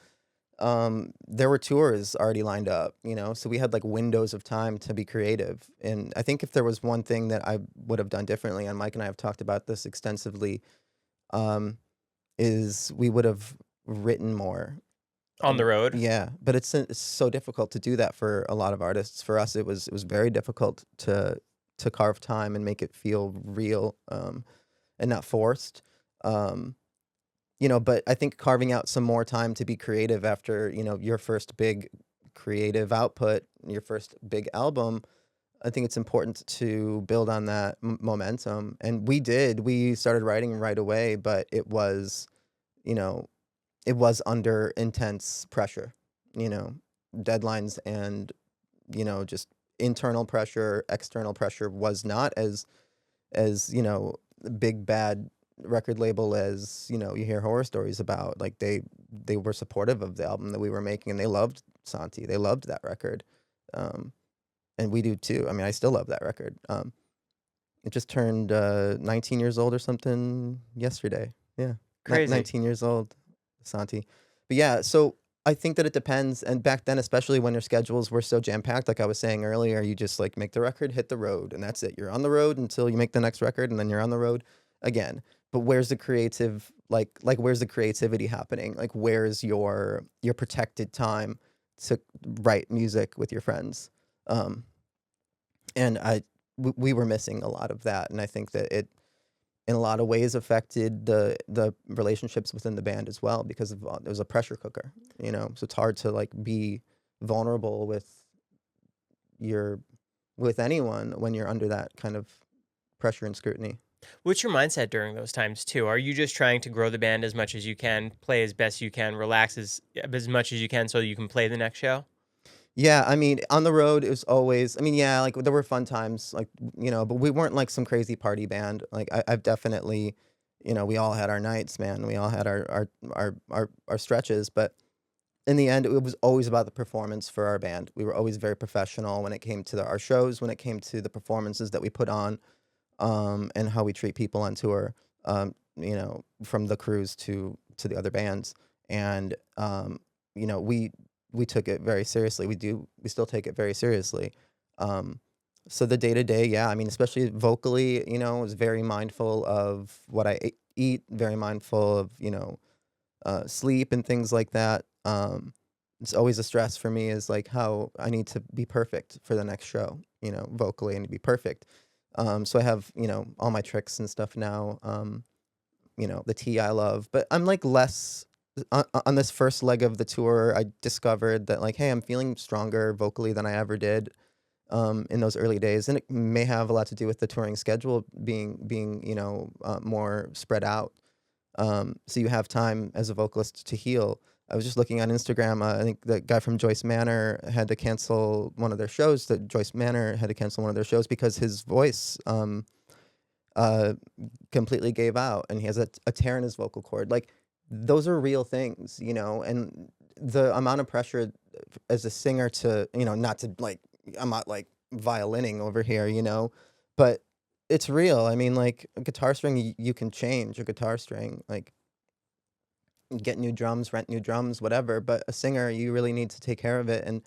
There were tours already lined up, so we had like windows of time to be creative. And I think if there was one thing that I would have done differently, and Mike and I have talked about this extensively, is we would have written more on the road. Yeah, but it's so difficult to do that for a lot of artists. For us, it was very difficult to carve time and make it feel real, and not forced. But I think carving out some more time to be creative after, your first big creative output, your first big album, I think it's important to build on that momentum. And we did. We started writing right away, but it was under intense pressure, deadlines, and, just internal pressure, external pressure was not as big bad record label as you hear horror stories about. Like they were supportive of the album that we were making, and they loved Santi, they loved that record, and we do too. I mean, I still love that record. It just turned 19 years old or something yesterday. Yeah, crazy. 19 years old, Santi. But yeah, so I think that it depends, and back then, especially when your schedules were so jam-packed, like I was saying earlier, you just like make the record, hit the road, and that's it. You're on the road until you make the next record, and then you're on the road again. But where's the creative, like where's the creativity happening? Like where's your protected time to write music with your friends? And we were missing a lot of that, and I think that it in a lot of ways affected the relationships within the band as well, because it was a pressure cooker, so it's hard to like be vulnerable with anyone when you're under that kind of pressure and scrutiny. What's your mindset during those times too? Are you just trying to grow the band as much as you can, play as best you can, relax as much as you can so you can play the next show? Yeah, I mean, on the road, it was always, I mean, yeah, like there were fun times, like, but we weren't like some crazy party band. Like I've definitely, we all had our nights, man. We all had our stretches, but in the end, it was always about the performance for our band. We were always very professional when it came to our shows, when it came to the performances that we put on, and how we treat people on tour, from the crews to the other bands. And, we took it very seriously. We still take it very seriously. So the day to day, yeah, I mean, especially vocally, was very mindful of what I eat, very mindful of, sleep and things like that. It's always a stress for me, is like how I need to be perfect for the next show, vocally, and to be perfect. So I have, all my tricks and stuff now, the tea I love, but I'm like less on this first leg of the tour. I discovered that like, hey, I'm feeling stronger vocally than I ever did, in those early days. And it may have a lot to do with the touring schedule being, more spread out. So you have time as a vocalist to heal. I was just looking on Instagram. I think the guy from Joyce Manor had to cancel one of their shows. Joyce Manor had to cancel one of their shows because his voice uh, completely gave out, and he has a tear in his vocal cord. Like, those are real things, and the amount of pressure as a singer to, not to like, I'm not like violining over here, but it's real. I mean, like a guitar string, you can change a guitar string, like get new drums, rent new drums, whatever. But a singer, you really need to take care of it. And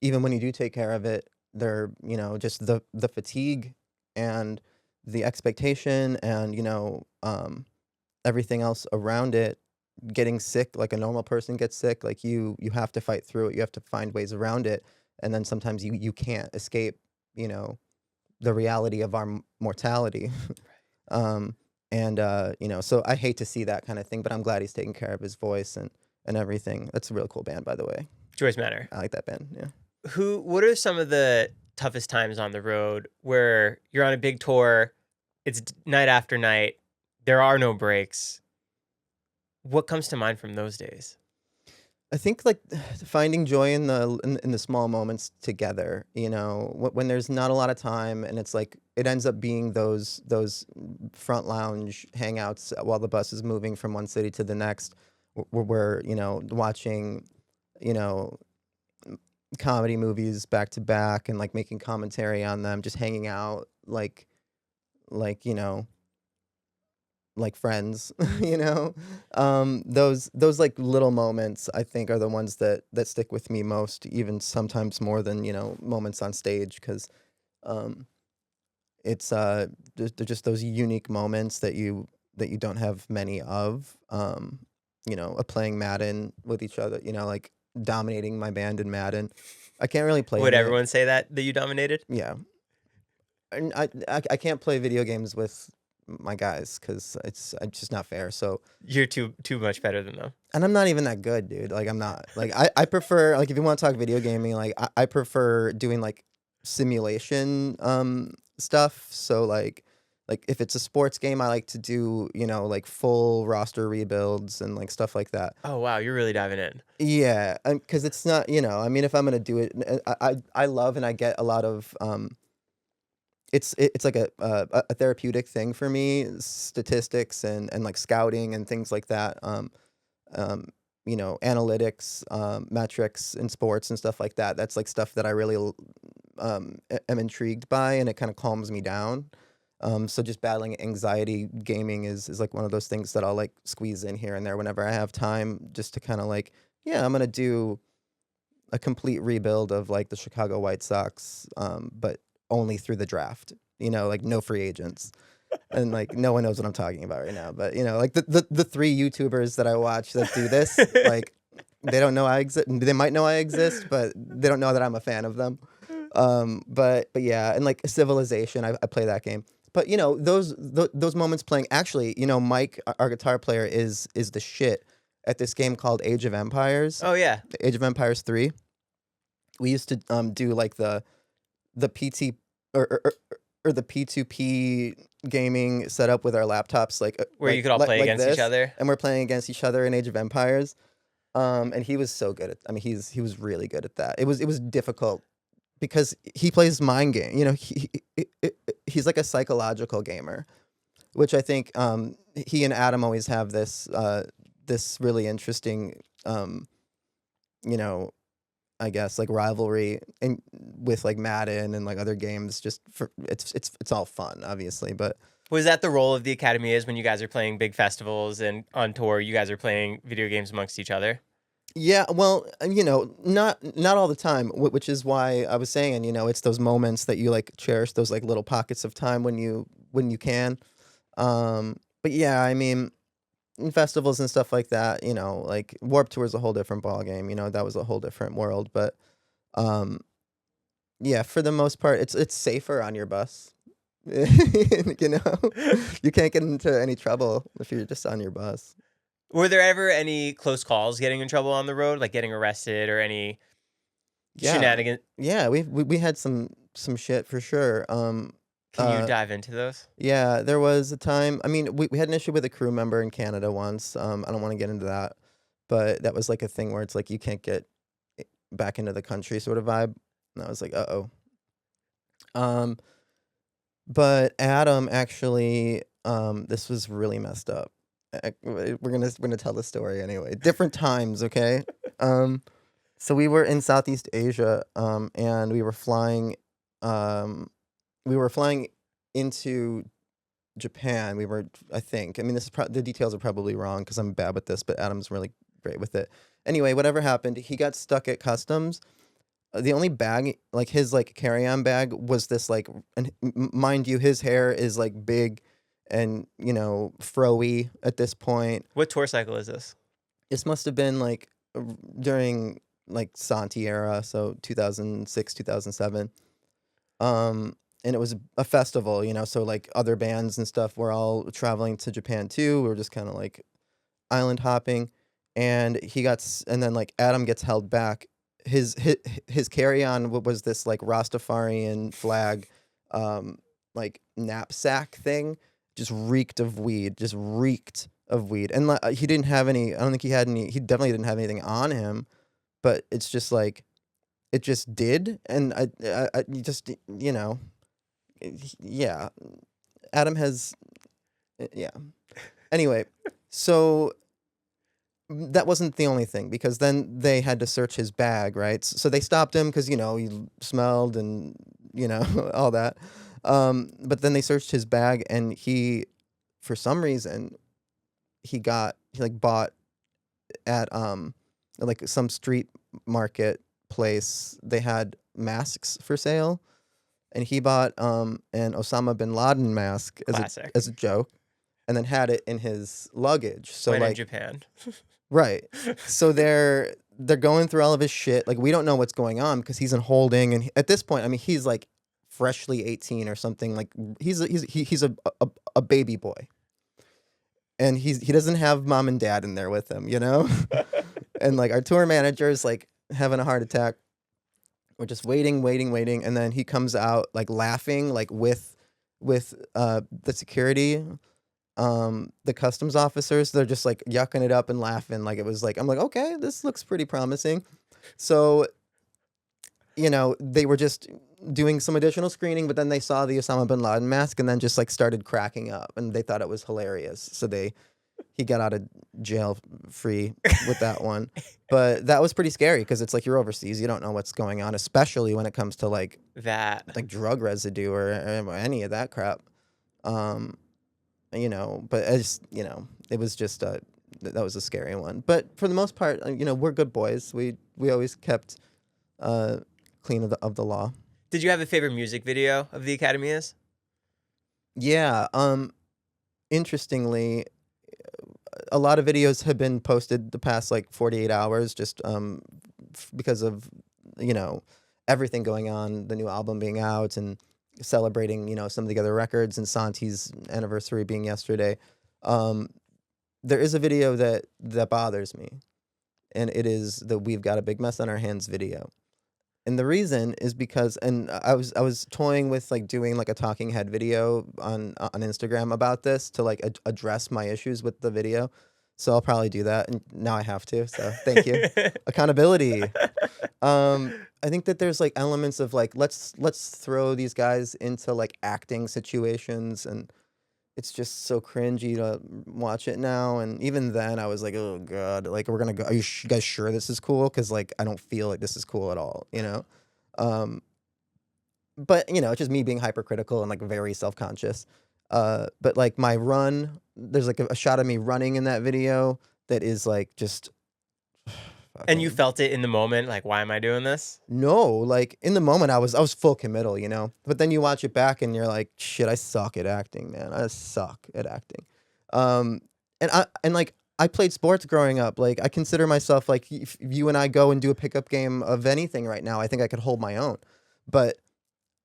even when you do take care of it, they're, just the fatigue and the expectation and, everything else around it, getting sick like a normal person gets sick, like you have to fight through it. You have to find ways around it. And then sometimes you can't escape, you know, the reality of our mortality. um, so I hate to see that kind of thing, but I'm glad he's taking care of his voice and everything. That's a really cool band, by the way. Joyce Manor. I like that band. Yeah. What are some of the toughest times on the road where you're on a big tour, it's night after night, there are no breaks? What comes to mind from those days? I think like finding joy in the small moments together, when there's not a lot of time, and it's like it ends up being those front lounge hangouts while the bus is moving from one city to the next, where we're watching, you know comedy movies back to back and like making commentary on them, just hanging out like like friends. you know those like little moments, I think, are the ones that stick with me most, even sometimes more than moments on stage, because um it's they're just those unique moments that you don't have many of. Playing Madden with each other, like dominating my band in Madden. I can't really play Would in it. everyone say that you dominated? Yeah. And I can't play video games with my guys because it's just not fair. So, You're too much better than them. and I'm not even that good, dude. Like, I'm not. Like, I prefer, like, if you want to talk video gaming, like I prefer doing like simulation stuff. So like if it's a sports game, I like to do, like full roster rebuilds and like stuff like that. Oh wow, you're really diving in. Yeah, because it's not, I mean, if I'm gonna do it, I love, and I get a lot of it's like a therapeutic thing for me, statistics and like scouting and things like that. Analytics, metrics in sports and stuff like that. That's like stuff that I really am intrigued by, and it kind of calms me down. So just battling anxiety, gaming is like one of those things that I'll like squeeze in here and there whenever I have time, just to kind of like, yeah, I'm gonna do a complete rebuild of like the Chicago White Sox, but only through the draft. Like no free agents, and like no one knows what I'm talking about right now. But like the three YouTubers that I watch that do this, like they don't know I exist. They might know I exist, but they don't know that I'm a fan of them. But yeah, and like Civilization, I play that game. But those moments playing. Actually, Mike, our guitar player, is the shit at this game called Age of Empires. Oh yeah. Age of Empires 3. We used to do like the PT or the P2P gaming setup with our laptops, like Where you could all play against each other. and we're playing against each other in Age of Empires. And he was so good at. I mean, he was really good at that. It was difficult because he plays mind game. He's like a psychological gamer, which I think he and Adam always have this really interesting I guess like rivalry with like Madden and like other games. Just for it's all fun, obviously, but. Was that the role of the Academy, is when you guys are playing big festivals and on tour, you guys are playing video games amongst each other? Yeah, well, not all the time, which is why I was saying, it's those moments that you like cherish, those like little pockets of time when you can. But yeah, I mean, in festivals and stuff like that, like Warped Tour is a whole different ball game. That was a whole different world. But um, yeah, for the most part, it's safer on your bus. you know, you can't get into any trouble if you're just on your bus. Were there ever any close calls getting in trouble on the road, like getting arrested or any shenanigans? Yeah, we had some shit for sure. Can you dive into those? Yeah, there was a time. I mean, we had an issue with a crew member in Canada once. I don't want to get into that, but that was like a thing where it's like you can't get back into the country sort of vibe. And I was like, uh-oh. But Adam actually, this was really messed up. We're gonna tell the story anyway. Different times, okay? Um, so we were in Southeast Asia, and um, we were flying into Japan. I think. I mean, the details are probably wrong because I'm bad with this, but Adam's really great with it. Anyway, whatever happened, he got stuck at customs. The only bag, like his like carry-on bag, was this like, and mind you, his hair is like big, and fro-y at this point. What tour cycle is this? This must have been like during like Santi era, so 2006, 2007. And it was a festival, so like other bands and stuff were all traveling to Japan too. We were just kind of like island hopping, and and then like Adam gets held back. His carry-on was this like Rastafarian flag, like knapsack thing, just reeked of weed, and he didn't have any. I don't think he had any. He definitely didn't have anything on him, but it's just like it just did, and I you just yeah. Adam has yeah. Anyway, so that wasn't the only thing, because then they had to search his bag, right? So they stopped him because he smelled and all that. But then they searched his bag, and for some reason, he like bought at like some street market place. They had masks for sale, and he bought an Osama bin Laden mask Classic. as a joke, and then had it in his luggage. So When like in Japan. right. So they're going through all of his shit. Like, we don't know what's going on because he's in holding, and at this point, I mean, he's like freshly 18 or something. Like, he's a baby boy, and he doesn't have mom and dad in there with him, and like our tour manager is like having a heart attack. We're just waiting, and then he comes out like laughing, like with the security, the customs officers. They're just like yucking it up and laughing. Like, it was like, I'm like, okay, this looks pretty promising. So they were just doing some additional screening, but then they saw the Osama bin Laden mask and then just like started cracking up, and they thought it was hilarious. So he got out of jail free with that one. But that was pretty scary because it's like, you're overseas, you don't know what's going on, especially when it comes to like That. drug residue or any of that crap. But I just, it was just that was a scary one. But for the most part, we're good boys. We always kept clean of the law. Did you have a favorite music video of the Academy is? Yeah. Interestingly, a lot of videos have been posted the past like 48 hours, just because of everything going on, the new album being out, and celebrating some of the other records, and Santi's anniversary being yesterday. There is a video that bothers me, and it is the "We've Got a Big Mess on Our Hands" video. And the reason is because, and I was toying with like doing like a talking head video on Instagram about this to like address my issues with the video. So I'll probably do that, and now I have to. So thank you. Accountability. I think that there's like elements of like, let's throw these guys into like acting situations, and it's just so cringy to watch it now. And even then, I was like, oh god, like, we're gonna go. Are you guys sure this is cool? Because like, I don't feel like this is cool at all, But it's just me being hypercritical and like very self-conscious. But like my run, there's like a shot of me running in that video that is like just. And you felt it in the moment, like, why am I doing this? No, like in the moment I was full committal, But then you watch it back and you're like, shit, I suck at acting, man. I suck at acting. And like I played sports growing up. Like, I consider myself, like, if you and I go and do a pickup game of anything right now, I think I could hold my own. But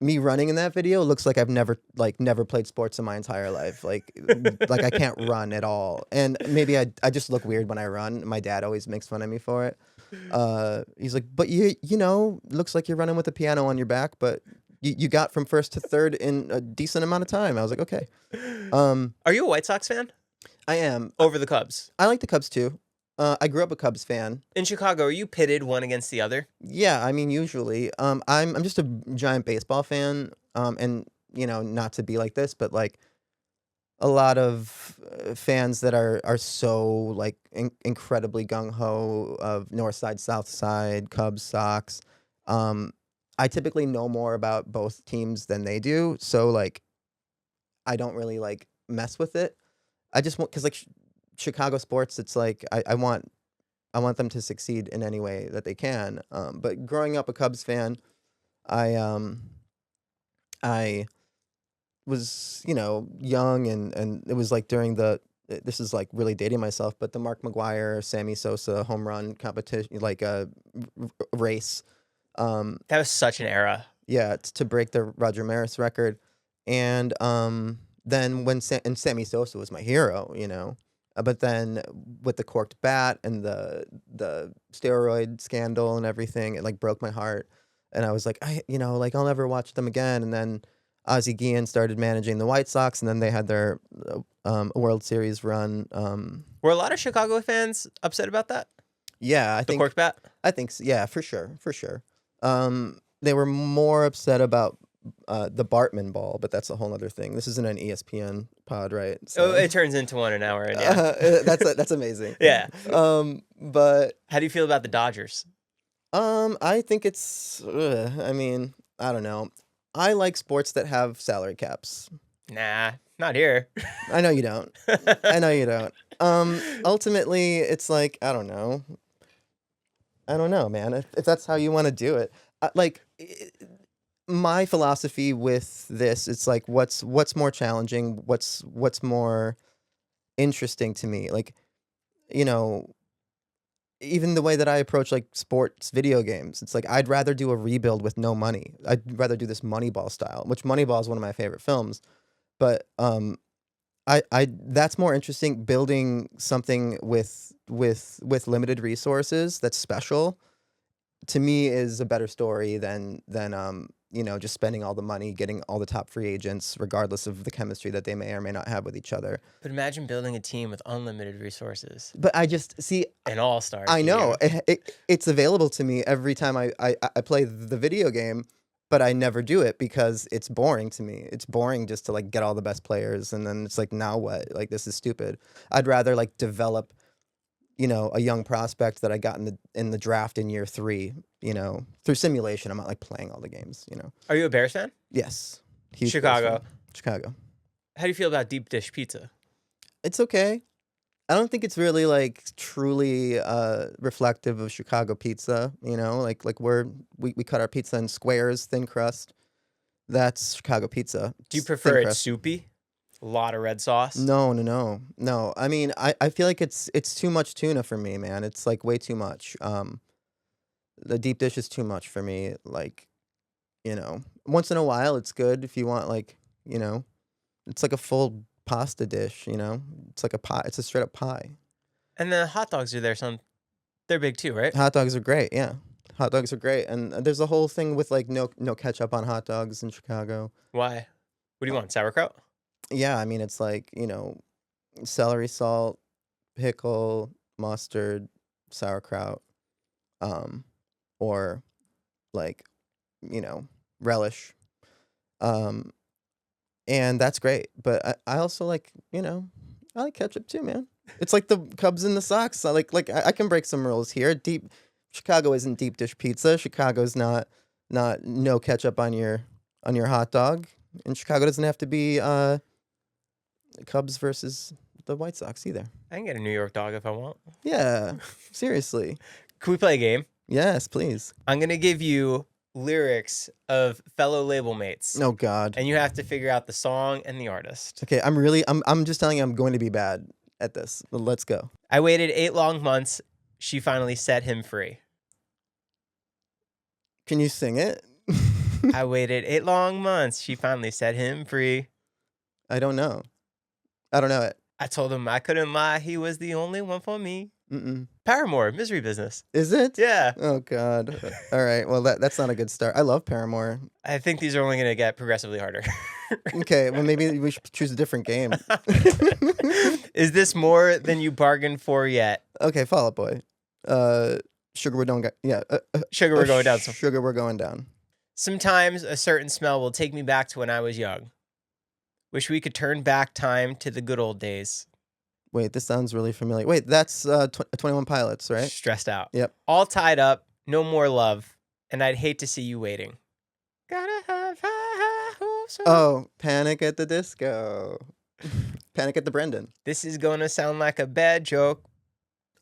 me running in that video looks like I've never played sports in my entire life. Like I can't run at all. And maybe I just look weird when I run. My dad always makes fun of me for it. He's like, but looks like you're running with a piano on your back, but you got from first to third in a decent amount of time. I was like, okay. Are you a White Sox fan? I am. Over the Cubs? I like the Cubs too. I grew up a Cubs fan. In Chicago, are you pitted one against the other? Yeah, I mean, usually. I'm just a giant baseball fan. And not to be like this, but like a lot of fans that are so like incredibly gung ho of North Side, South Side, Cubs, Sox. I typically know more about both teams than they do, so like I don't really like mess with it. I just want because like Chicago sports, it's like I want them to succeed in any way that they can. But growing up a Cubs fan, I was, young and it was like during this is like really dating myself, but the Mark McGwire, Sammy Sosa home run competition, like race. That was such an era. Yeah, it's to break the Roger Maris record. And then and Sammy Sosa was my hero, But then with the corked bat and the steroid scandal and everything, it like broke my heart. And I was like, I'll never watch them again. And then Ozzie Guillen started managing the White Sox, and then they had their World Series run. Were a lot of Chicago fans upset about that? Yeah, I The think cork bat? I think so. Yeah, for sure, for sure. They were more upset about the Bartman ball, but that's a whole other thing. This isn't an ESPN pod, right? Oh, it turns into one an hour, and yeah. That's amazing. Yeah. But How do you feel about the Dodgers? I think it's. I mean, I don't know. I like sports that have salary caps. Nah, not here. I know you don't. I know you don't. Ultimately, it's like I don't know. I don't know, man. If that's how you want to do it, my philosophy with this, it's like what's more challenging, what's more interesting to me, like even the way that I approach like sports video games, it's like I'd rather do a rebuild with no money. I'd rather do this Moneyball style, which Moneyball is one of my favorite films, but I that's more interesting, building something with limited resources that's special to me is a better story than just spending all the money, getting all the top free agents, regardless of the chemistry that they may or may not have with each other. But imagine building a team with unlimited resources. But I just see an all-star. I know it's available to me every time I play the video game, but I never do it because it's boring to me. It's boring just to like get all the best players, and then it's like, now what? Like, this is stupid. I'd rather like develop a young prospect that I got in the draft in year 3, through simulation. I'm not like playing all the games, Are you a Bears fan? Yes. Huge Chicago. Bears fan. Chicago. How do you feel about deep dish pizza? It's okay. I don't think it's really like truly reflective of Chicago pizza, like we cut our pizza in squares, thin crust. That's Chicago pizza. Do you It's prefer thin it crust. soupy? A lot of red sauce? No. I mean, I feel like it's too much tuna for me, man. It's like way too much. The deep dish is too much for me. Like, once in a while it's good if you want like, it's like a full pasta dish, It's like a pie. It's a straight up pie. And the hot dogs are there, they're big too, right? Hot dogs are great, yeah. Hot dogs are great. And there's a whole thing with like no ketchup on hot dogs in Chicago. Why? What do you want, sauerkraut? Yeah, I mean, it's like, celery salt, pickle, mustard, sauerkraut, or like, relish. And that's great. But I also like, I like ketchup too, man. It's like the Cubs and the Sox. I can break some rules here. Chicago isn't deep dish pizza. Chicago's not no ketchup on your hot dog. And Chicago doesn't have to be Cubs versus the White Sox either. I can get a New York dog if I want. Yeah, seriously. Can we play a game? Yes, please. I'm going to give you lyrics of fellow label mates. Oh God. And you have to figure out the song and the artist. Okay, I'm just telling you I'm going to be bad at this. Let's go. I waited 8 long months. She finally set him free. Can you sing it? I waited 8 long months. She finally set him free. I don't know it. I told him I couldn't lie. He was the only one for me. Mm-mm. Paramore, Misery Business. Is it? Yeah. Oh God. All right. Well, that's not a good start. I love Paramore. I think these are only going to get progressively harder. Okay. Well, maybe we should choose a different game. Is this more than you bargained for yet? Okay, Fall Out Boy. Sugar, we're going. Yeah. Sugar, we're going down. Sugar, we're going down. Sometimes a certain smell will take me back to when I was young. Wish we could turn back time to the good old days. Wait, this sounds really familiar. Wait, that's 21 Pilots, right? Stressed out. Yep. All tied up, no more love, and I'd hate to see you waiting. Gotta have high hopes. Oh, Panic at the Disco. Panic at the Brendan. This is gonna sound like a bad joke.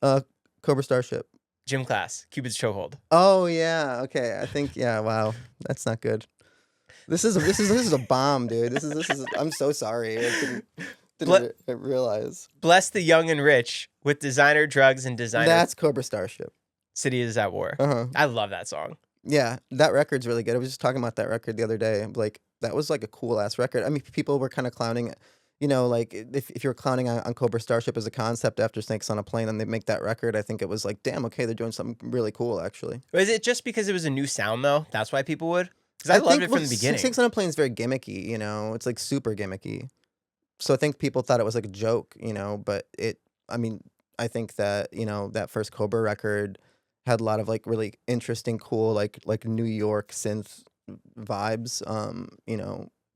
Cobra Starship. Gym class, Cupid's chokehold. Oh yeah, okay. I think wow, that's not good. This is a bomb, dude. This is. I'm so sorry. I didn't realize. Bless the young and rich with designer drugs and designer. That's Cobra Starship. City is at war. Uh-huh. I love that song. Yeah, that record's really good. I was just talking about that record the other day. Like that was like a cool ass record. I mean, people were kind of clowning. Like if you're clowning on Cobra Starship as a concept after Snakes on a Plane and they make that record, I think it was like, damn, okay, they're doing something really cool, actually. Was it just because it was a new sound, though? That's why people would? Because I loved it from the beginning. Snakes on a Plane is very gimmicky, It's like super gimmicky. So I think people thought it was like a joke, but I think that, that first Cobra record had a lot of like really interesting, cool, like New York synth vibes,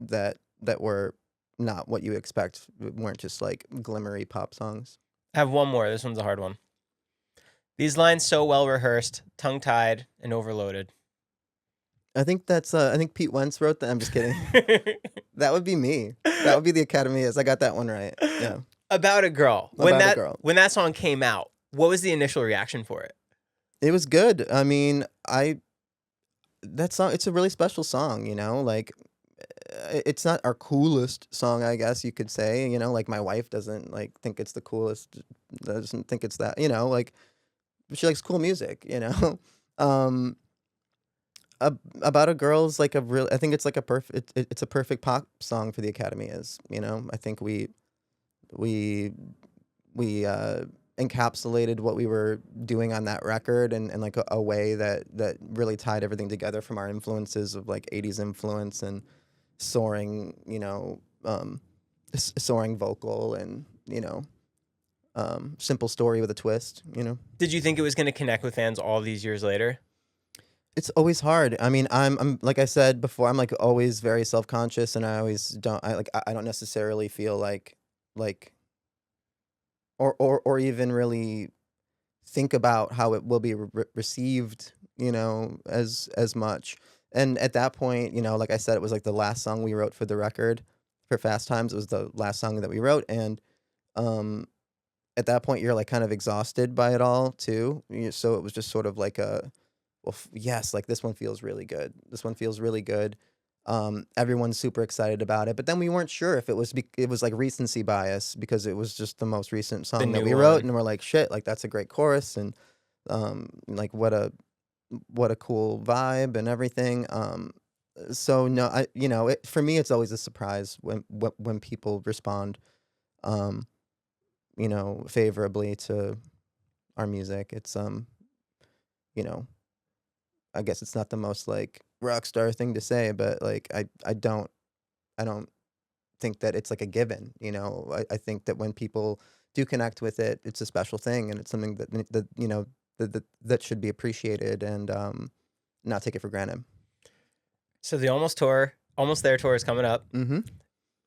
that were not what you expect. Weren't just like glimmery pop songs. I have one more. This one's a hard one. These lines so well rehearsed, tongue-tied, and overloaded. I think I think Pete Wentz wrote that. I'm just kidding. That would be me. That would be the Academy I got that one right. Yeah. About a Girl. When that song came out, what was the initial reaction for it? It was good. I mean, that song, it's a really special song, like it's not our coolest song, I guess you could say, like my wife doesn't like think it's the coolest, doesn't think it's that, like she likes cool music, About a Girl's like I think it's like it's a perfect pop song for the Academy I think we encapsulated what we were doing on that record and like a way that really tied everything together from our influences of like 80s influence and soaring, soaring vocal and, simple story with a twist, Did you think it was going to connect with fans all these years later? It's always hard. I mean, I'm like I said before, I'm like always very self-conscious and I always don't, I don't necessarily feel like or even really think about how it will be received, as much. And at that point, like I said, it was like the last song we wrote for the record for Fast Times. It was the last song that we wrote. And at that point, you're like kind of exhausted by it all too. So it was just sort of like yes, like this one feels really good. This one feels really good. Everyone's super excited about it, but then we weren't sure if it was like recency bias because it was just the most recent song that we wrote, and we're like, shit, like that's a great chorus, and like what a cool vibe and everything. So no, for me, it's always a surprise when people respond, favorably to our music. It's I guess it's not the most like rock star thing to say, but like I don't think that it's like a given. I think that when people do connect with it, it's a special thing, and it's something that should be appreciated and not take it for granted. So the Almost There tour is coming up. Mm-hmm.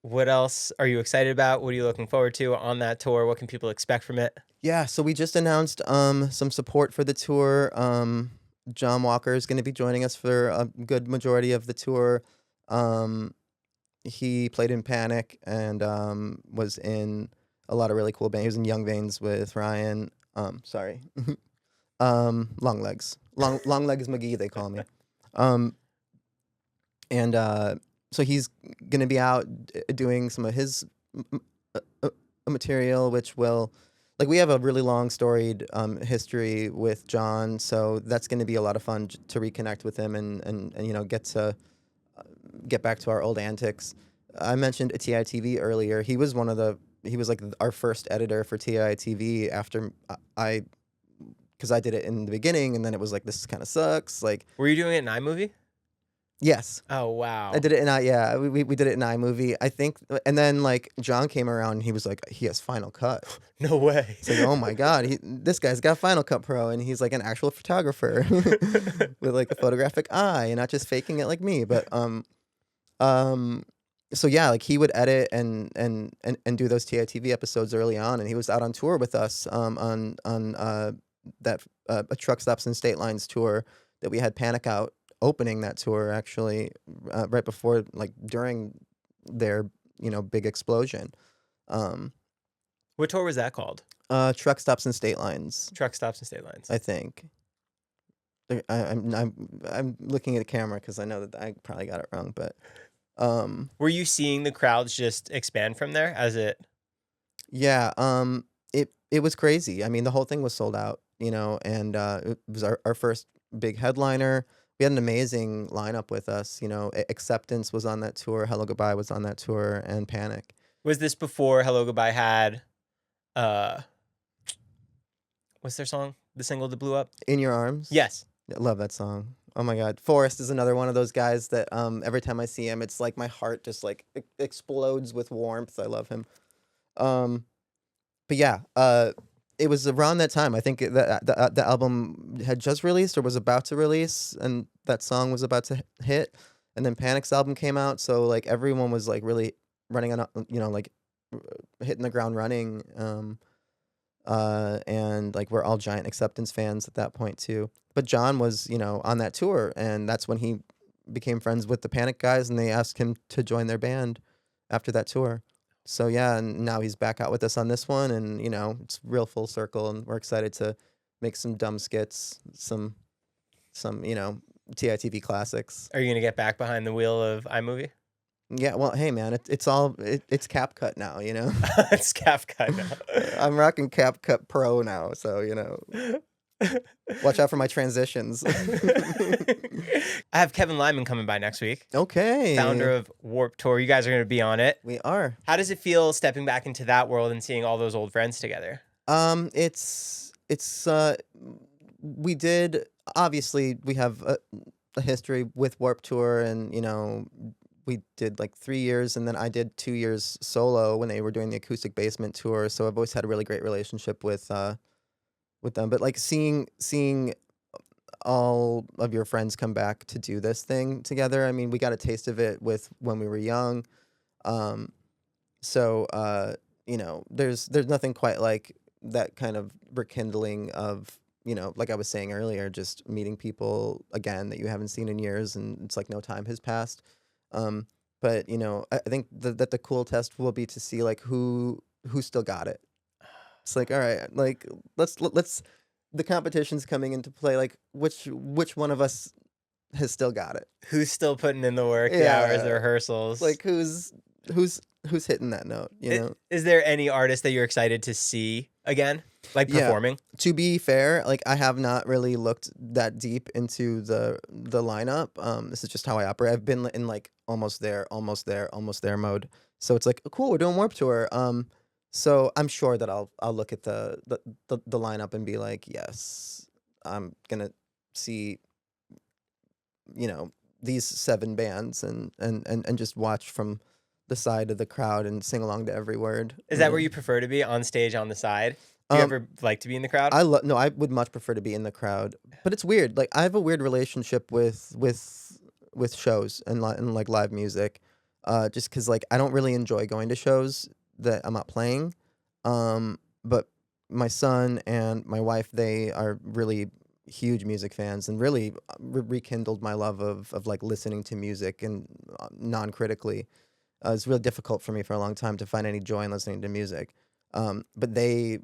What else are you excited about? What are you looking forward to on that tour? What can people expect from it? Yeah, so we just announced some support for the tour. John Walker is going to be joining us for a good majority of the tour. He played in Panic and was in a lot of really cool bands. He was in Young Veins with Ryan. Sorry. Long Legs. Long Legs McGee, they call me. So he's going to be out doing some of his material, which will... Like, we have a really long, storied history with John, so that's going to be a lot of fun to reconnect with him and get back to our old antics. I mentioned TITV earlier. He was like our first editor for TITV after because I did it in the beginning, and then it was like, this kind of sucks. Like, were you doing it in iMovie? Yes. Oh I wow. did it in we did it in iMovie, I think, and then like John came around and he was like, he has Final Cut. No way. It's like, oh my God, this guy's got Final Cut Pro, and he's like an actual photographer with like a photographic eye, and not just faking it like me. But um, so yeah, like he would edit and do those TITV episodes early on, and he was out on tour with us on that a Truck Stops and State Lines tour that we had Panic out opening that tour actually right before, like during their big explosion. Um, What tour was that called? Truck Stops and State Lines, Truck Stops and State Lines. I think. I'm looking at the camera because I know that I probably got it wrong, but Were you seeing the crowds just expand from there as it? yeah, it was crazy. I mean, the whole thing was sold out, and it was our first big headliner. We had an amazing lineup with us. Acceptance was on that tour, Hello Goodbye was on that tour, and Panic. Was this before Hello Goodbye had, uh, what's their song? The single that blew up? In Your Arms. Yes. I love that song. Oh my God. Forrest is another one of those guys that every time I see him, it's like my heart just like explodes with warmth. I love him. But yeah, it was around that time. I think the album had just released or was about to release, and that song was about to hit. And then Panic's album came out, so like everyone was like really running on, like hitting the ground running. And like we're all giant Acceptance fans at that point too. But John was, on that tour, and that's when he became friends with the Panic guys, and they asked him to join their band after that tour. So yeah, and now he's back out with us on this one, and it's real full circle, and we're excited to make some dumb skits, some TITV classics. Are you gonna get back behind the wheel of iMovie? Yeah, well, hey man, it's CapCut now, It's CapCut now. I'm rocking CapCut Pro now, so watch out for my transitions. I have Kevin Lyman coming by next week, Okay. founder of Warped Tour. You guys are gonna be on it. We are. How does it feel stepping back into that world and seeing all those old friends together? It's we did, obviously we have a history with Warped Tour, and we did like 3 years, and then I did 2 years solo when they were doing the Acoustic Basement tour. So I've always had a really great relationship with them. But like seeing all of your friends come back to do this thing together. I mean, we got a taste of it with when we were young. So there's nothing quite like that kind of rekindling of, like I was saying earlier, just meeting people again that you haven't seen in years, and it's like no time has passed. But I think that the cool test will be to see like who still got it. It's like, all right, like let's the competition's coming into play. Like which one of us has still got it? Who's still putting in the work, the hours, the rehearsals? Like who's hitting that note? Is there any artist that you're excited to see again, like performing? To be fair, like I have not really looked that deep into the lineup. This is just how I operate. I've been in like almost there mode. So it's like, cool, we're doing Warped Tour. So I'm sure that I'll look at the lineup and be like, yes, I'm gonna see, these 7 bands and just watch from the side of the crowd and sing along to every word. Is that where you prefer to be, on stage, on the side? Do you ever like to be in the crowd? No, I would much prefer to be in the crowd. But it's weird. Like I have a weird relationship with shows and like live music, just because like I don't really enjoy going to shows that I'm not playing. But my son and my wife, they are really huge music fans, and really rekindled my love of like listening to music and non-critically. It's really difficult for me for a long time to find any joy in listening to music. But they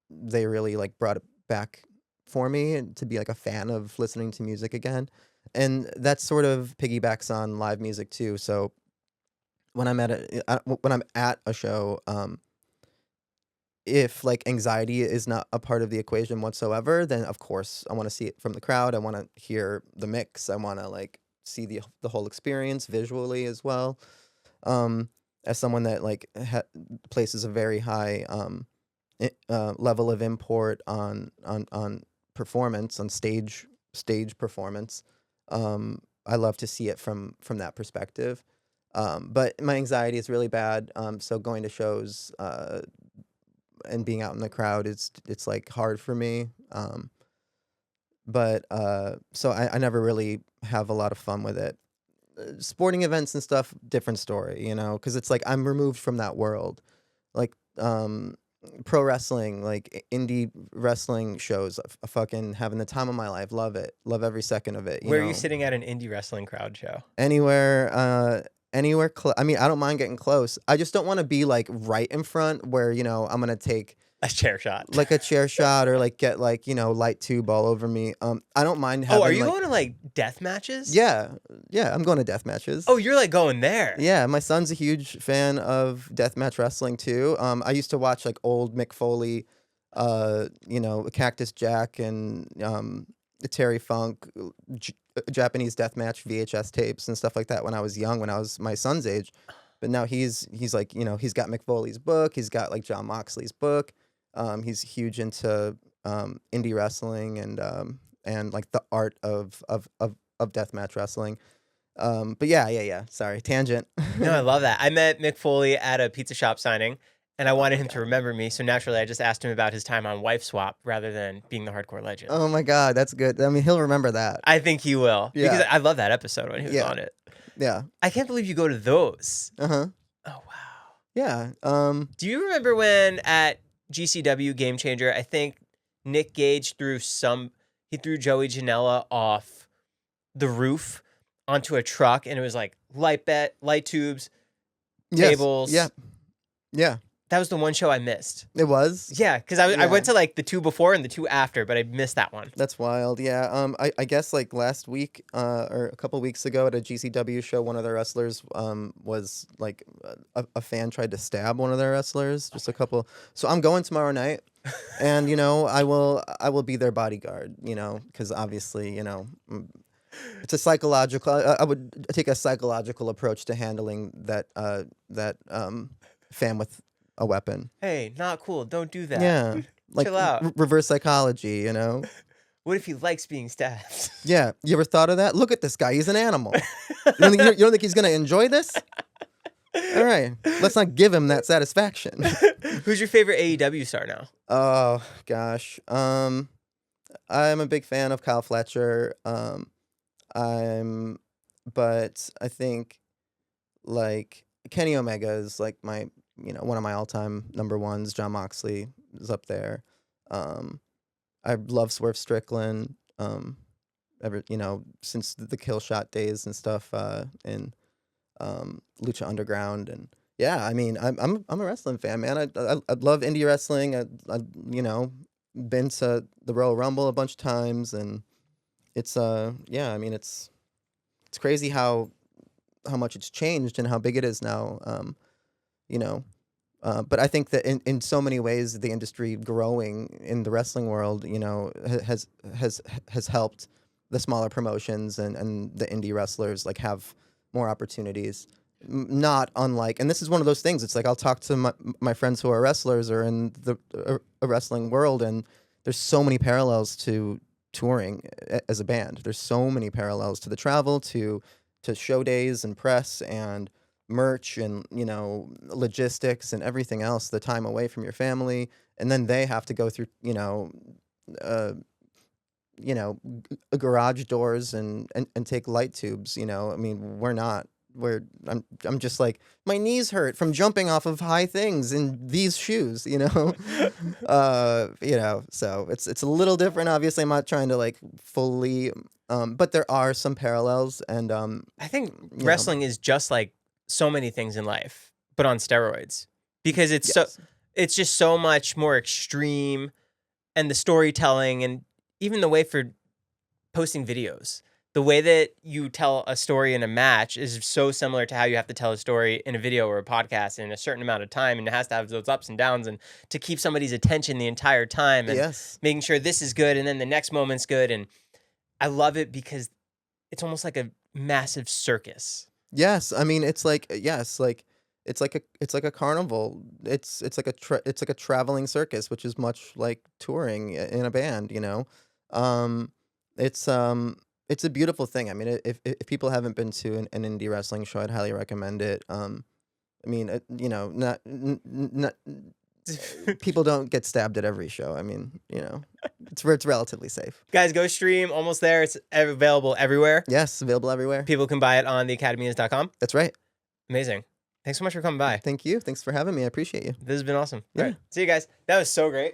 really like brought it back for me to be like a fan of listening to music again. And that sort of piggybacks on live music too. So when I'm at a show, if like anxiety is not a part of the equation whatsoever, then of course I want to see it from the crowd. I want to hear the mix. I want to like see the whole experience visually as well. As someone that like places a very high level of import on performance, on stage performance, I love to see it from that perspective. But my anxiety is really bad. So going to shows and being out in the crowd, it's like hard for me. But so I never really have a lot of fun with it. Sporting events and stuff, different story, because it's like I'm removed from that world. Like pro wrestling, like indie wrestling shows, fucking having the time of my life. Love it. Love every second of it. Where are you sitting at an indie wrestling crowd show? Anywhere, anywhere. I mean, I don't mind getting close. I just don't want to be like right in front where I'm gonna take A chair shot. like a chair shot or like get like light tube all over me. I don't mind having. Oh, are you going to like death matches? Yeah, I'm going to death matches. Oh, you're like going there. Yeah, my son's a huge fan of deathmatch wrestling too. I used to watch like old Mick Foley, Cactus Jack and Terry Funk, Japanese deathmatch VHS tapes and stuff like that when I was young, when I was my son's age. But now he's like, he's got Mick Foley's book, he's got like John Moxley's book. He's huge into indie wrestling and like the art of deathmatch wrestling. But yeah. Sorry, tangent. No, I love that. I met Mick Foley at a pizza shop signing, and I wanted him to remember me. So naturally, I just asked him about his time on Wife Swap rather than being the hardcore legend. Oh my God, that's good. I mean, he'll remember that. I think he will. Yeah. Because I love that episode when he was on it. Yeah. I can't believe you go to those. Uh-huh. Oh, wow. Yeah. Do you remember when at GCW Game Changer, I think Nick Gage threw Joey Janela off the roof onto a truck, and it was like light tubes, tables. Yes. Yeah. That was the one show I missed. It was? Yeah, because I went to like the 2 before and the 2 after, but I missed that one. That's wild. Yeah. I guess like last week or a couple weeks ago at a GCW show, one of their wrestlers was like a fan tried to stab one of their wrestlers. Just a couple. So I'm going tomorrow night, and I will be their bodyguard. Because obviously it's a psychological. I would take a psychological approach to handling that fan with a weapon. Hey, not cool. Don't do that. Yeah. Like Chill out. Reverse psychology, What if he likes being stabbed? Yeah. You ever thought of that? Look at this guy. He's an animal. You don't think he's going to enjoy this? All right. Let's not give him that satisfaction. Who's your favorite AEW star now? Oh, gosh. I'm a big fan of Kyle Fletcher. But I think like Kenny Omega is like my one of my all-time number ones. John Moxley is up there. I love Swerve Strickland. Since the Kill Shot days and stuff, in Lucha Underground, and yeah, I mean, I'm a wrestling fan, man. I love indie wrestling. I been to the Royal Rumble a bunch of times, and it's yeah, I mean, it's crazy how much it's changed and how big it is now. But I think that in so many ways, the industry growing in the wrestling world, has helped the smaller promotions and the indie wrestlers like have more opportunities. Not unlike, and this is one of those things. It's like I'll talk to my friends who are wrestlers or in the wrestling world, and there's so many parallels to touring as a band. There's so many parallels to the travel, to show days and press and merch and logistics and everything else, the time away from your family, and then they have to go through garage doors and take light tubes. I mean, I'm just like, my knees hurt from jumping off of high things in these shoes. So it's a little different. Obviously, I'm not trying to like fully but there are some parallels, and I think wrestling is just like so many things in life, but on steroids, because it's it's just so much more extreme, and the storytelling and even the way for posting videos, the way that you tell a story in a match is so similar to how you have to tell a story in a video or a podcast in a certain amount of time, and it has to have those ups and downs, and to keep somebody's attention the entire time, and making sure this is good and then the next moment's good. And I love it because it's almost like a massive circus. Yes, I mean it's like it's like a carnival. It's like a traveling circus, which is much like touring in a band. It's It's a beautiful thing. I mean, if people haven't been to an indie wrestling show, I'd highly recommend it. I mean, not people don't get stabbed at every show. I mean, it's relatively safe. Guys, go stream Almost There. It's available everywhere. Yes, available everywhere. People can buy it on theacademyis.com. That's right. Amazing. Thanks so much for coming by. Thank you. Thanks for having me. I appreciate you. This has been awesome. Yeah. All right. See you guys. That was so great.